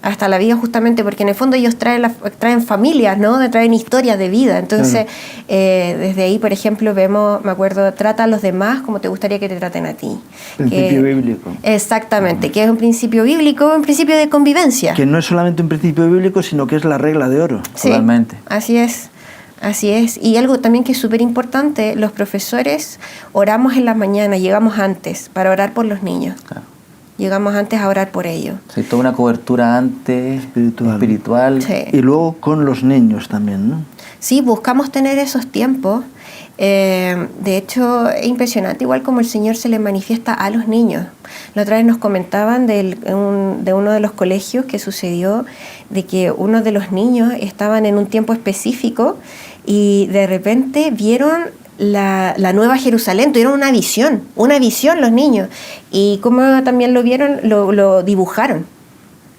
hasta la vida, justamente porque en el fondo ellos traen familias, ¿no? Traen historias de vida. Entonces, desde ahí, por ejemplo, vemos, me acuerdo, trata a los demás como te gustaría que te traten a ti. Principio bíblico. Exactamente, que es un principio bíblico, un principio de convivencia. Que no es solamente un principio bíblico, sino que es la regla de oro. Sí, totalmente. Así es. Así es. Y algo también que es súper importante, los profesores oramos en las mañanas, llegamos antes para orar por los niños. Claro. Llegamos antes a orar por ellos. Sí, toda una cobertura antes espiritual. Sí. Y luego con los niños también, ¿no? Sí, buscamos tener esos tiempos. De hecho, es impresionante igual como el Señor se le manifiesta a los niños. La otra vez nos comentaban de uno de los colegios que sucedió, de que uno de los niños estaban en un tiempo específico y de repente vieron la Nueva Jerusalén, tuvieron una visión los niños, y como también lo vieron, lo dibujaron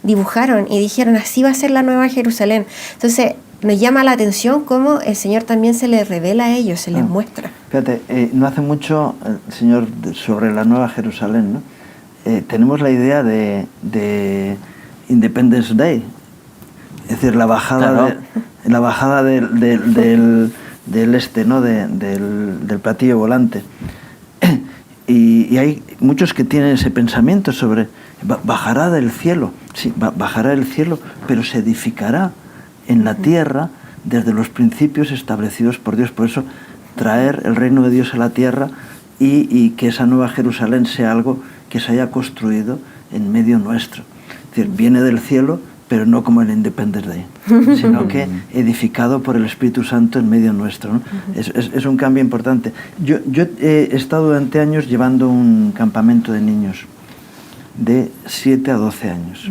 y dijeron, así va a ser la Nueva Jerusalén. Entonces nos llama la atención cómo el Señor también se les revela a ellos, se les muestra. Fíjate, no hace mucho, Señor, sobre la Nueva Jerusalén, ¿no? Tenemos la idea de Independence Day, es decir, la bajada, claro. del este, ¿no? del platillo volante. Y hay muchos que tienen ese pensamiento sobre bajará del cielo. Sí, bajará del cielo, pero se edificará en la tierra desde los principios establecidos por Dios. Por eso traer el reino de Dios a la tierra y que esa Nueva Jerusalén sea algo que se haya construido en medio nuestro. Es decir, viene del cielo, pero no como el Independence Day, sino que edificado por el Espíritu Santo en medio nuestro, ¿no? Es un cambio importante. Yo he estado durante años llevando un campamento de niños de 7 a 12 años.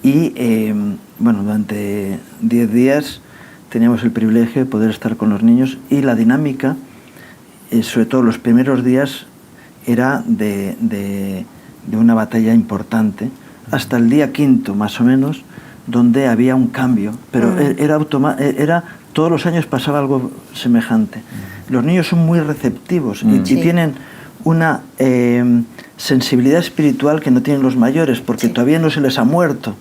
Y bueno, durante 10 días teníamos el privilegio de poder estar con los niños, y la dinámica, sobre todo los primeros días, era de una batalla importante, hasta el día 5 más o menos, donde había un cambio, pero era todos los años pasaba algo semejante. Los niños son muy receptivos y tienen una sensibilidad espiritual que no tienen los mayores, porque todavía no se les ha muerto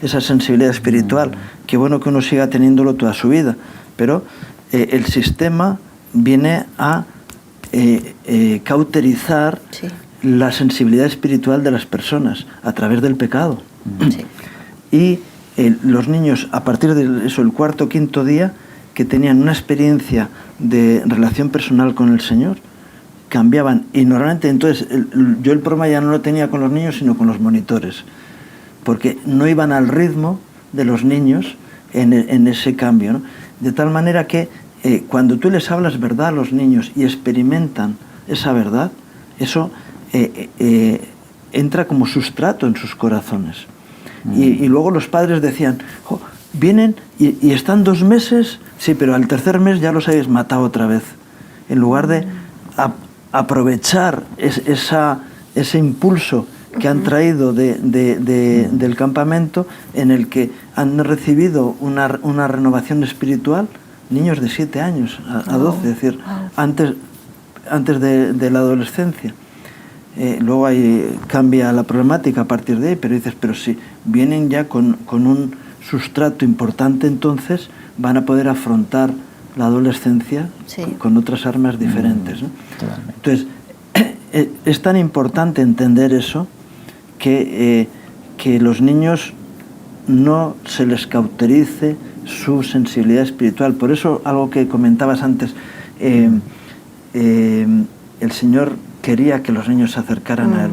esa sensibilidad espiritual. Qué bueno que uno siga teniéndolo toda su vida, pero el sistema viene a cauterizar la sensibilidad espiritual de las personas a través del pecado. Y los niños, a partir de eso, el 4 o 5 día, que tenían una experiencia de relación personal con el Señor, cambiaban. Y normalmente entonces yo el problema ya no lo tenía con los niños, sino con los monitores, porque no iban al ritmo de los niños en ese cambio, ¿no? De tal manera que cuando tú les hablas verdad a los niños y experimentan esa verdad, eso entra como sustrato en sus corazones. Y luego los padres decían, vienen y están 2 meses, sí, pero al 3er mes ya los habéis matado otra vez. En lugar de aprovechar ese impulso que han traído del campamento, en el que han recibido una renovación espiritual, niños de 7 años a 12, es decir, antes de la adolescencia. Luego cambia la problemática a partir de ahí, pero dices, pero si vienen ya con un sustrato importante, entonces van a poder afrontar la adolescencia con otras armas diferentes, ¿no? Entonces, es tan importante entender eso, que los niños no se les cauterice su sensibilidad espiritual. Por eso, algo que comentabas antes, el Señor quería que los niños se acercaran a Él,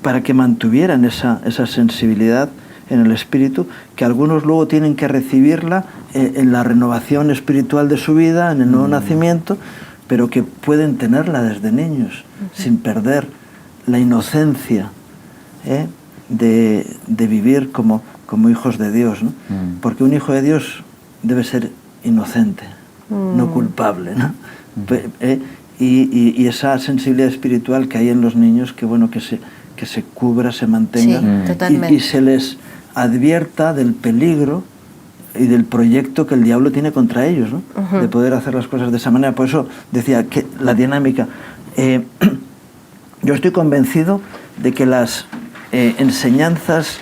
para que mantuvieran esa sensibilidad en el espíritu, que algunos luego tienen que recibirla en la renovación espiritual de su vida, en el nuevo nacimiento, pero que pueden tenerla desde niños, sin perder la inocencia de vivir como hijos de Dios, ¿no? Porque un hijo de Dios debe ser inocente, no culpable, ¿no? Y esa sensibilidad espiritual que hay en los niños, que bueno que se cubra, se mantenga, y se les advierta del peligro y del proyecto que el diablo tiene contra ellos, ¿no? De poder hacer las cosas de esa manera. Por eso decía que la dinámica, yo estoy convencido de que las enseñanzas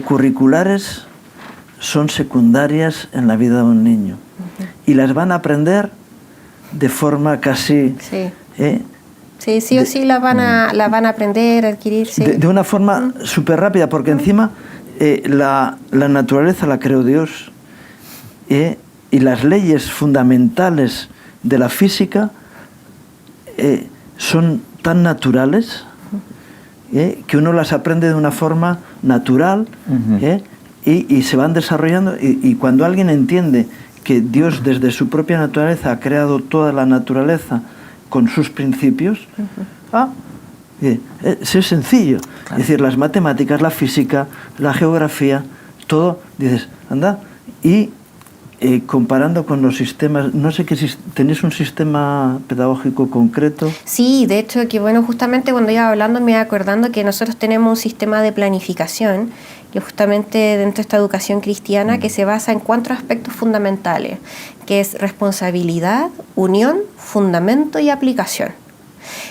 curriculares son secundarias en la vida de un niño, y las van a aprender de forma casi... sí o sí la van a aprender, a adquirir. De una forma súper rápida, porque encima la naturaleza la creó Dios, y las leyes fundamentales de la física son tan naturales que uno las aprende de una forma natural, y se van desarrollando, y cuando alguien entiende que Dios desde su propia naturaleza ha creado toda la naturaleza con sus principios, es sencillo. Claro. Es decir, las matemáticas, la física, la geografía, todo, dices, anda, y comparando con los sistemas, no sé qué, ¿tenéis un sistema pedagógico concreto? Sí, de hecho, que bueno, justamente cuando iba hablando me iba acordando que nosotros tenemos un sistema de planificación, que justamente dentro de esta educación cristiana, que se basa en 4 aspectos fundamentales, que es responsabilidad, unión, fundamento y aplicación.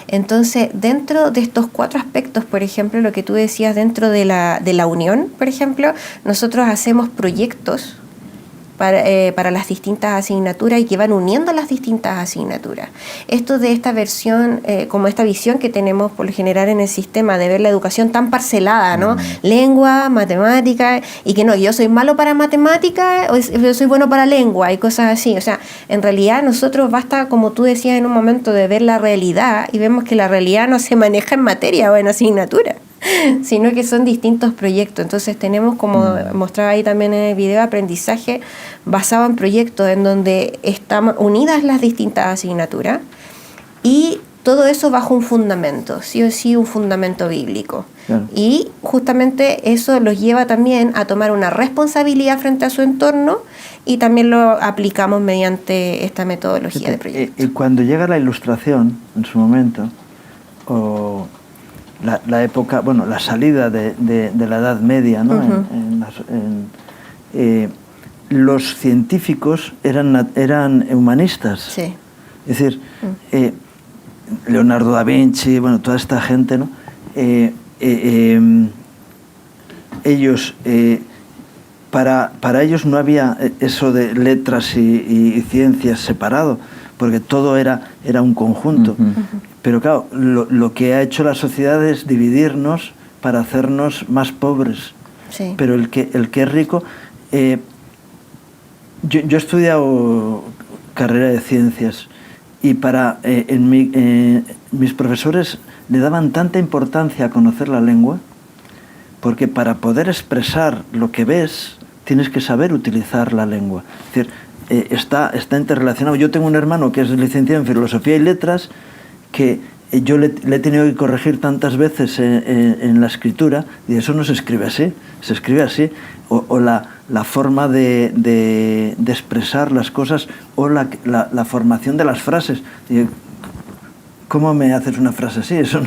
Entonces, dentro de estos 4 aspectos, por ejemplo, lo que tú decías dentro de la unión, por ejemplo, nosotros hacemos proyectos para las distintas asignaturas y que van uniendo las distintas asignaturas. Esto de esta versión, como esta visión que tenemos por lo general en el sistema de ver la educación tan parcelada, ¿no? Lengua, matemática, y que no, yo soy malo para matemática, o yo soy bueno para lengua y cosas así. O sea, en realidad nosotros basta, como tú decías en un momento, de ver la realidad, y vemos que la realidad no se maneja en materia o en asignatura. sino que son distintos proyectos. Entonces tenemos, como mostraba ahí también en el video, aprendizaje basado en proyectos en donde están unidas las distintas asignaturas y todo eso bajo un fundamento, sí o sí un fundamento bíblico. Claro. Y justamente eso los lleva también a tomar una responsabilidad frente a su entorno y también lo aplicamos mediante esta metodología de proyecto. Y cuando llega la ilustración, en su momento, o la época, bueno, la salida de la Edad Media, ¿no? Los científicos eran humanistas. Sí. Es decir, Leonardo da Vinci, bueno, toda esta gente, ¿no? Ellos, para ellos no había eso de letras y ciencias separado, porque todo era un conjunto. Pero claro, lo que ha hecho la sociedad es dividirnos para hacernos más pobres. Sí. Pero el que es rico... yo he estudiado carrera de ciencias y mis profesores le daban tanta importancia a conocer la lengua, porque para poder expresar lo que ves tienes que saber utilizar la lengua. Es decir, está interrelacionado. Yo tengo un hermano que es licenciado en Filosofía y Letras, que yo le he tenido que corregir tantas veces en la escritura, y eso no se escribe así, se escribe así, o la forma de expresar las cosas, o la formación de las frases. ¿Cómo me haces una frase así? Eso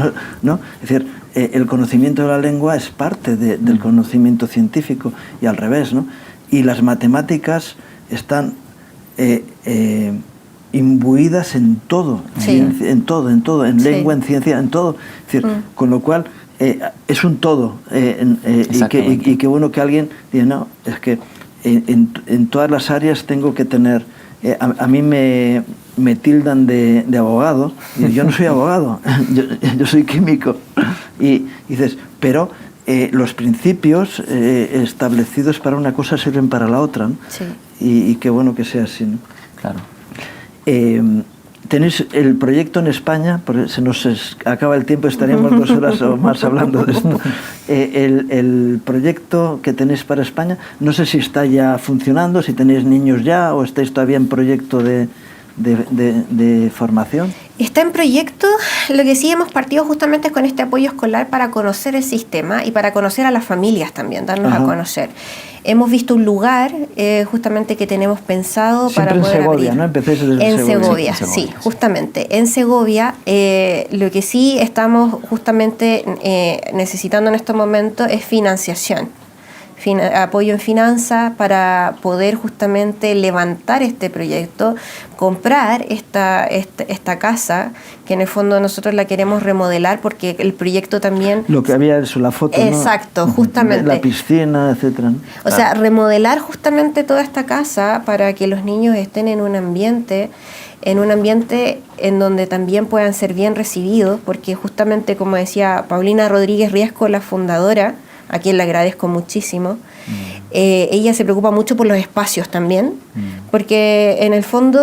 no. Es decir, el conocimiento de la lengua es parte del conocimiento científico, y al revés, ¿no? Y las matemáticas están imbuidas en todo, sí. en todo, en sí. lengua, en ciencia, en todo. Es decir, con lo cual es un todo, y qué bueno que alguien diga, no, es que en todas las áreas tengo que tener... a mí me tildan de abogado, y yo no soy abogado, yo soy químico. Y dices, pero los principios establecidos para una cosa sirven para la otra, ¿no? Sí. Y qué bueno que sea así, ¿no? Claro. Tenéis el proyecto en España, porque se nos acaba el tiempo, estaríamos 2 horas o más hablando de esto. El proyecto que tenéis para España, no sé si está ya funcionando, si tenéis niños ya, o estáis todavía en proyecto de formación. Está en proyecto. Lo que sí hemos partido justamente con este apoyo escolar para conocer el sistema y para conocer a las familias también, darnos a conocer. Hemos visto un lugar justamente que tenemos pensado siempre para poder en Segovia, abrir. ¿no? Empecéis desde En Segovia. Sí, justamente. En Segovia, lo que sí estamos justamente necesitando en estos momentos es financiación. Apoyo en finanzas para poder justamente levantar este proyecto, comprar esta casa, que en el fondo nosotros la queremos remodelar porque el proyecto también... Lo que había eso, la foto, exacto, ¿no? Justamente. La piscina, etcétera, ¿no? O sea, remodelar justamente toda esta casa para que los niños estén en un ambiente en donde también puedan ser bien recibidos, porque justamente, como decía Paulina Rodríguez Riesco, la fundadora, a quien le agradezco muchísimo, ella se preocupa mucho por los espacios también, porque en el fondo,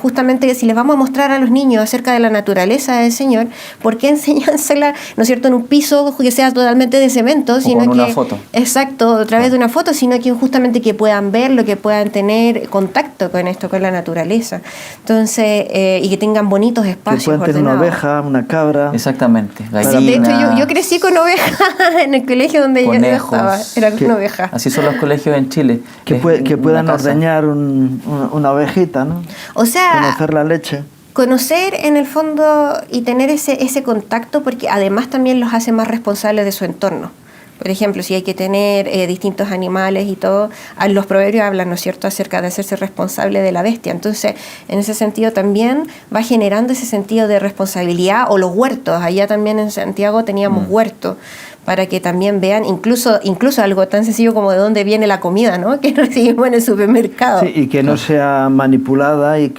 justamente si les vamos a mostrar a los niños acerca de la naturaleza del Señor, ¿por qué enseñársela, no es cierto, en un piso que sea totalmente de cemento? O sino con que, una foto. Exacto, a través de una foto, sino que justamente que puedan verlo, que puedan tener contacto con esto, con la naturaleza. Entonces, y que tengan bonitos espacios que puedan tener ordenados. una oveja, una cabra. Exactamente. Sí, de hecho, yo crecí con ovejas en el colegio donde yo estaba, era una oveja. Así son los colegios en Chile. Que puedan ordeñar una ovejita, ¿no? O sea, conocer la leche. Conocer en el fondo y tener ese contacto, porque además también los hace más responsables de su entorno. Por ejemplo, si hay que tener distintos animales y todo, los proverbios hablan, ¿no es cierto?, acerca de hacerse responsable de la bestia. Entonces, en ese sentido también va generando ese sentido de responsabilidad, o los huertos. Allá también en Santiago teníamos huertos, para que también vean incluso algo tan sencillo como de dónde viene la comida, ¿no?, que recibimos en el supermercado. Sí, y que no sea manipulada y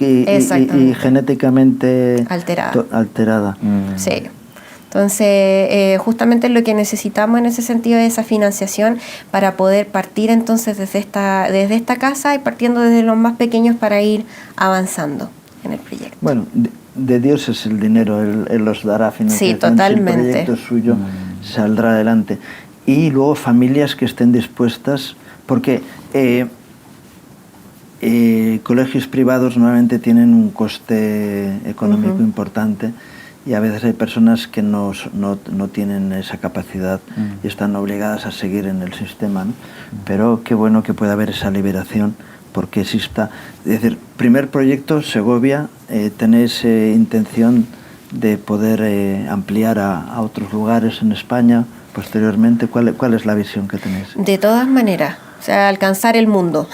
genéticamente alterada. Sí. Entonces, justamente lo que necesitamos en ese sentido es esa financiación para poder partir entonces desde esta casa y partiendo desde los más pequeños para ir avanzando en el proyecto. Bueno, de Dios es el dinero, Él los dará financiación. Sí, totalmente. Si el proyecto es suyo, saldrá adelante. Y luego familias que estén dispuestas, porque colegios privados normalmente tienen un coste económico importante, y a veces hay personas que no tienen esa capacidad y están obligadas a seguir en el sistema, ¿no? Pero qué bueno que pueda haber esa liberación, porque exista. Es decir, primer proyecto, Segovia, ¿tenéis intención de poder ampliar a otros lugares en España posteriormente? ¿Cuál es la visión que tenéis? De todas maneras, o sea, alcanzar el mundo.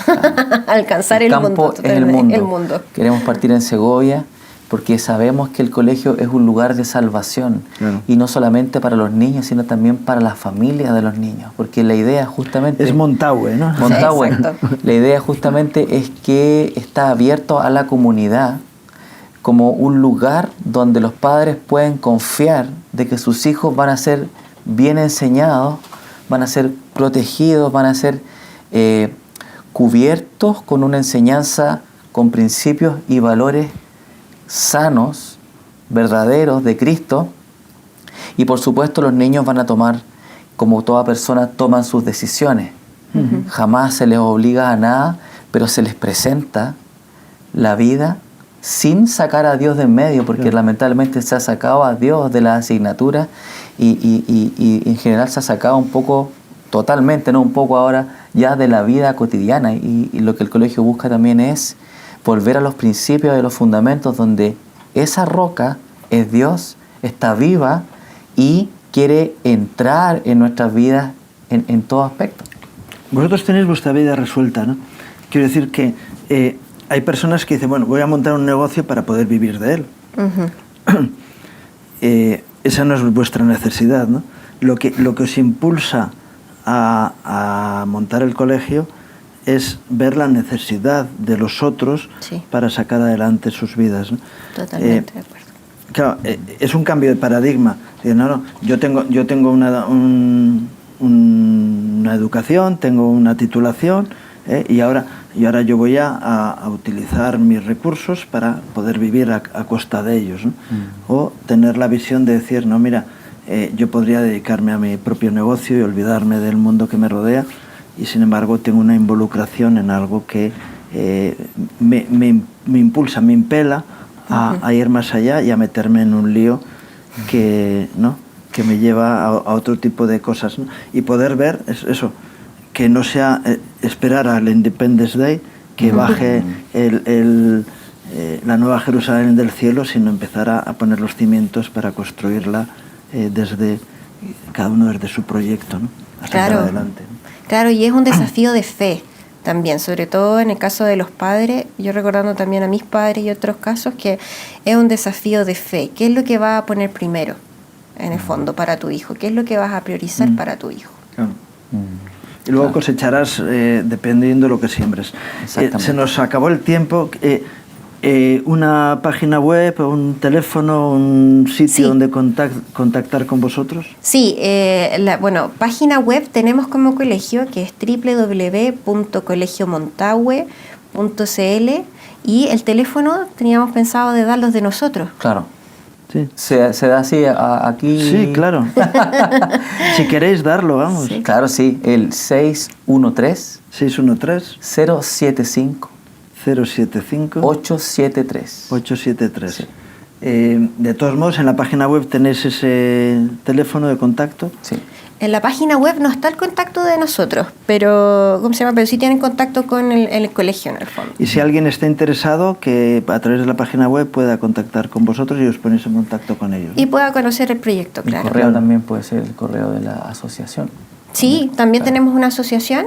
Alcanzar el campo mundo. es el mundo. Queremos partir en Segovia porque sabemos que el colegio es un lugar de salvación, claro. Y no solamente para los niños, sino también para la familia de los niños, porque la idea justamente... Es Montague, ¿no? Montague. Sí, la idea justamente es que está abierto a la comunidad como un lugar donde los padres pueden confiar de que sus hijos van a ser bien enseñados, van a ser protegidos, van a ser cubiertos con una enseñanza con principios y valores sanos, verdaderos de Cristo. Y por supuesto los niños van a tomar, como toda persona, toman sus decisiones. Jamás se les obliga a nada, pero se les presenta la vida sin sacar a Dios de en medio, porque lamentablemente se ha sacado a Dios de las asignaturas y en general se ha sacado un poco, totalmente, no un poco ahora, ya de la vida cotidiana. Y lo que el colegio busca también es volver a los principios y los fundamentos, donde esa roca es Dios, está viva y quiere entrar en nuestras vidas en todo aspecto. Vosotros tenéis vuestra vida resuelta, ¿no? Quiero decir que hay personas que dicen, bueno, voy a montar un negocio para poder vivir de él. Esa no es vuestra necesidad, ¿no? Lo que os impulsa a montar el colegio es ver la necesidad de los otros, sí, para sacar adelante sus vidas, ¿no? Totalmente de acuerdo. Claro, es un cambio de paradigma. No, yo tengo una educación, tengo una titulación, y ahora yo voy a utilizar mis recursos para poder vivir a costa de ellos, ¿no? O tener la visión de decir, no, mira, yo podría dedicarme a mi propio negocio y olvidarme del mundo que me rodea, y sin embargo tengo una involucración en algo que me impulsa, me impela a ir más allá y a meterme en un lío que me lleva a otro tipo de cosas, ¿no? Y poder ver eso, que no sea esperar al Independence Day, que baje la nueva Jerusalén del cielo, sino empezar a poner los cimientos para construirla desde cada uno desde su proyecto, ¿no? Hasta claro, adelante, ¿no? Claro, y es un desafío de fe también, sobre todo en el caso de los padres, yo recordando también a mis padres y otros casos, que es un desafío de fe. ¿Qué es lo que vas a poner primero, en el fondo, para tu hijo? ¿Qué es lo que vas a priorizar para tu hijo? Claro. Y luego cosecharás dependiendo de lo que siembres. Se nos acabó el tiempo. ¿Una página web, un teléfono, un sitio donde contactar con vosotros? Sí, página web tenemos como colegio, que es www.colegiomontague.cl, y el teléfono teníamos pensado de darlos de nosotros. Claro. Sí. Se da así aquí. Sí, claro. Si queréis darlo, vamos. Sí. Claro, sí. El 613 075 873. Sí. De todos modos, en la página web tenéis ese teléfono de contacto. Sí. En la página web no está el contacto de nosotros, pero pero sí tienen contacto con el colegio, en el fondo. Y si alguien está interesado, que a través de la página web pueda contactar con vosotros y os ponéis en contacto con ellos, ¿no? Y pueda conocer el proyecto, claro. El correo también puede ser el correo de la asociación. Sí, también tenemos una asociación,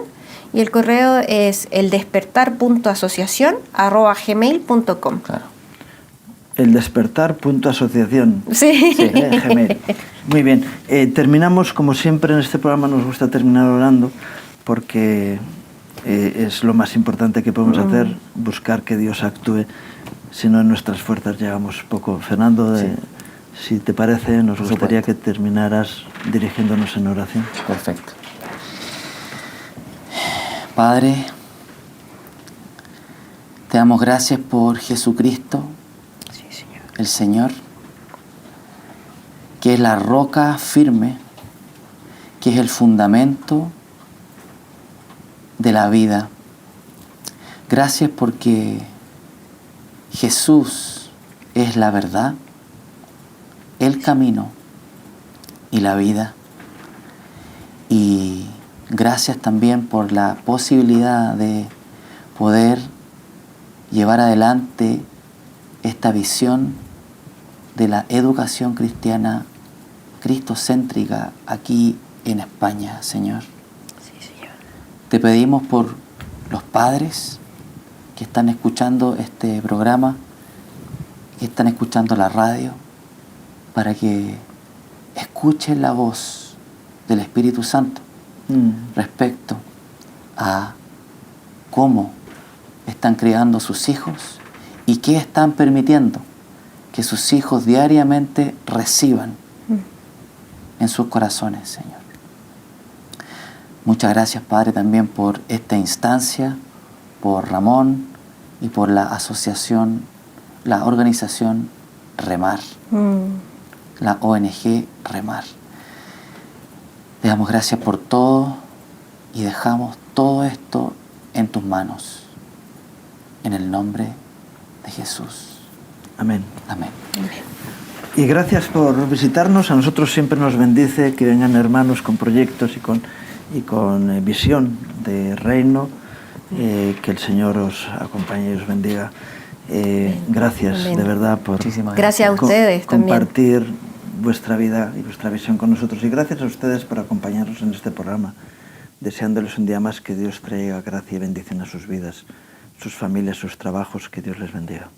y el correo es eldespertar.asociacion@gmail.com. Claro. Eldespertar.asociacion. Sí. Gmail. Muy bien. Terminamos, como siempre en este programa nos gusta terminar orando, porque es lo más importante que podemos hacer, buscar que Dios actúe. Si no, en nuestras fuerzas llegamos poco. Fernando, si te parece, nos gustaría que terminaras dirigiéndonos en oración. Perfecto. Padre, te damos gracias por Jesucristo, Sí, Señor. el Señor, que es la roca firme que es el fundamento de la vida. Gracias porque Jesús es la verdad, el camino y la vida. Y gracias también por la posibilidad de poder llevar adelante esta visión de la educación cristiana cristocéntrica aquí en España, Señor. Sí, Señor. Te pedimos por los padres que están escuchando este programa, que están escuchando la radio, para que escuchen la voz del Espíritu Santo respecto a cómo están criando sus hijos y qué están permitiendo que sus hijos diariamente reciban en sus corazones, Señor. Muchas gracias, Padre, también por esta instancia, por Ramón y por la asociación, la organización Remar, la ONG Remar. Te damos gracias por todo y dejamos todo esto en tus manos. En el nombre de Jesús. Amén. Amén. Y gracias por visitarnos. A nosotros siempre nos bendice que vengan hermanos con proyectos y con visión de reino. Que el Señor os acompañe y os bendiga. Gracias, Amén. de verdad, por Gracias a ustedes también. compartir vuestra vida y vuestra visión con nosotros. Y gracias a ustedes por acompañarnos en este programa, deseándoles un día más que Dios traiga gracia y bendición a sus vidas, sus familias, sus trabajos. Que Dios les bendiga.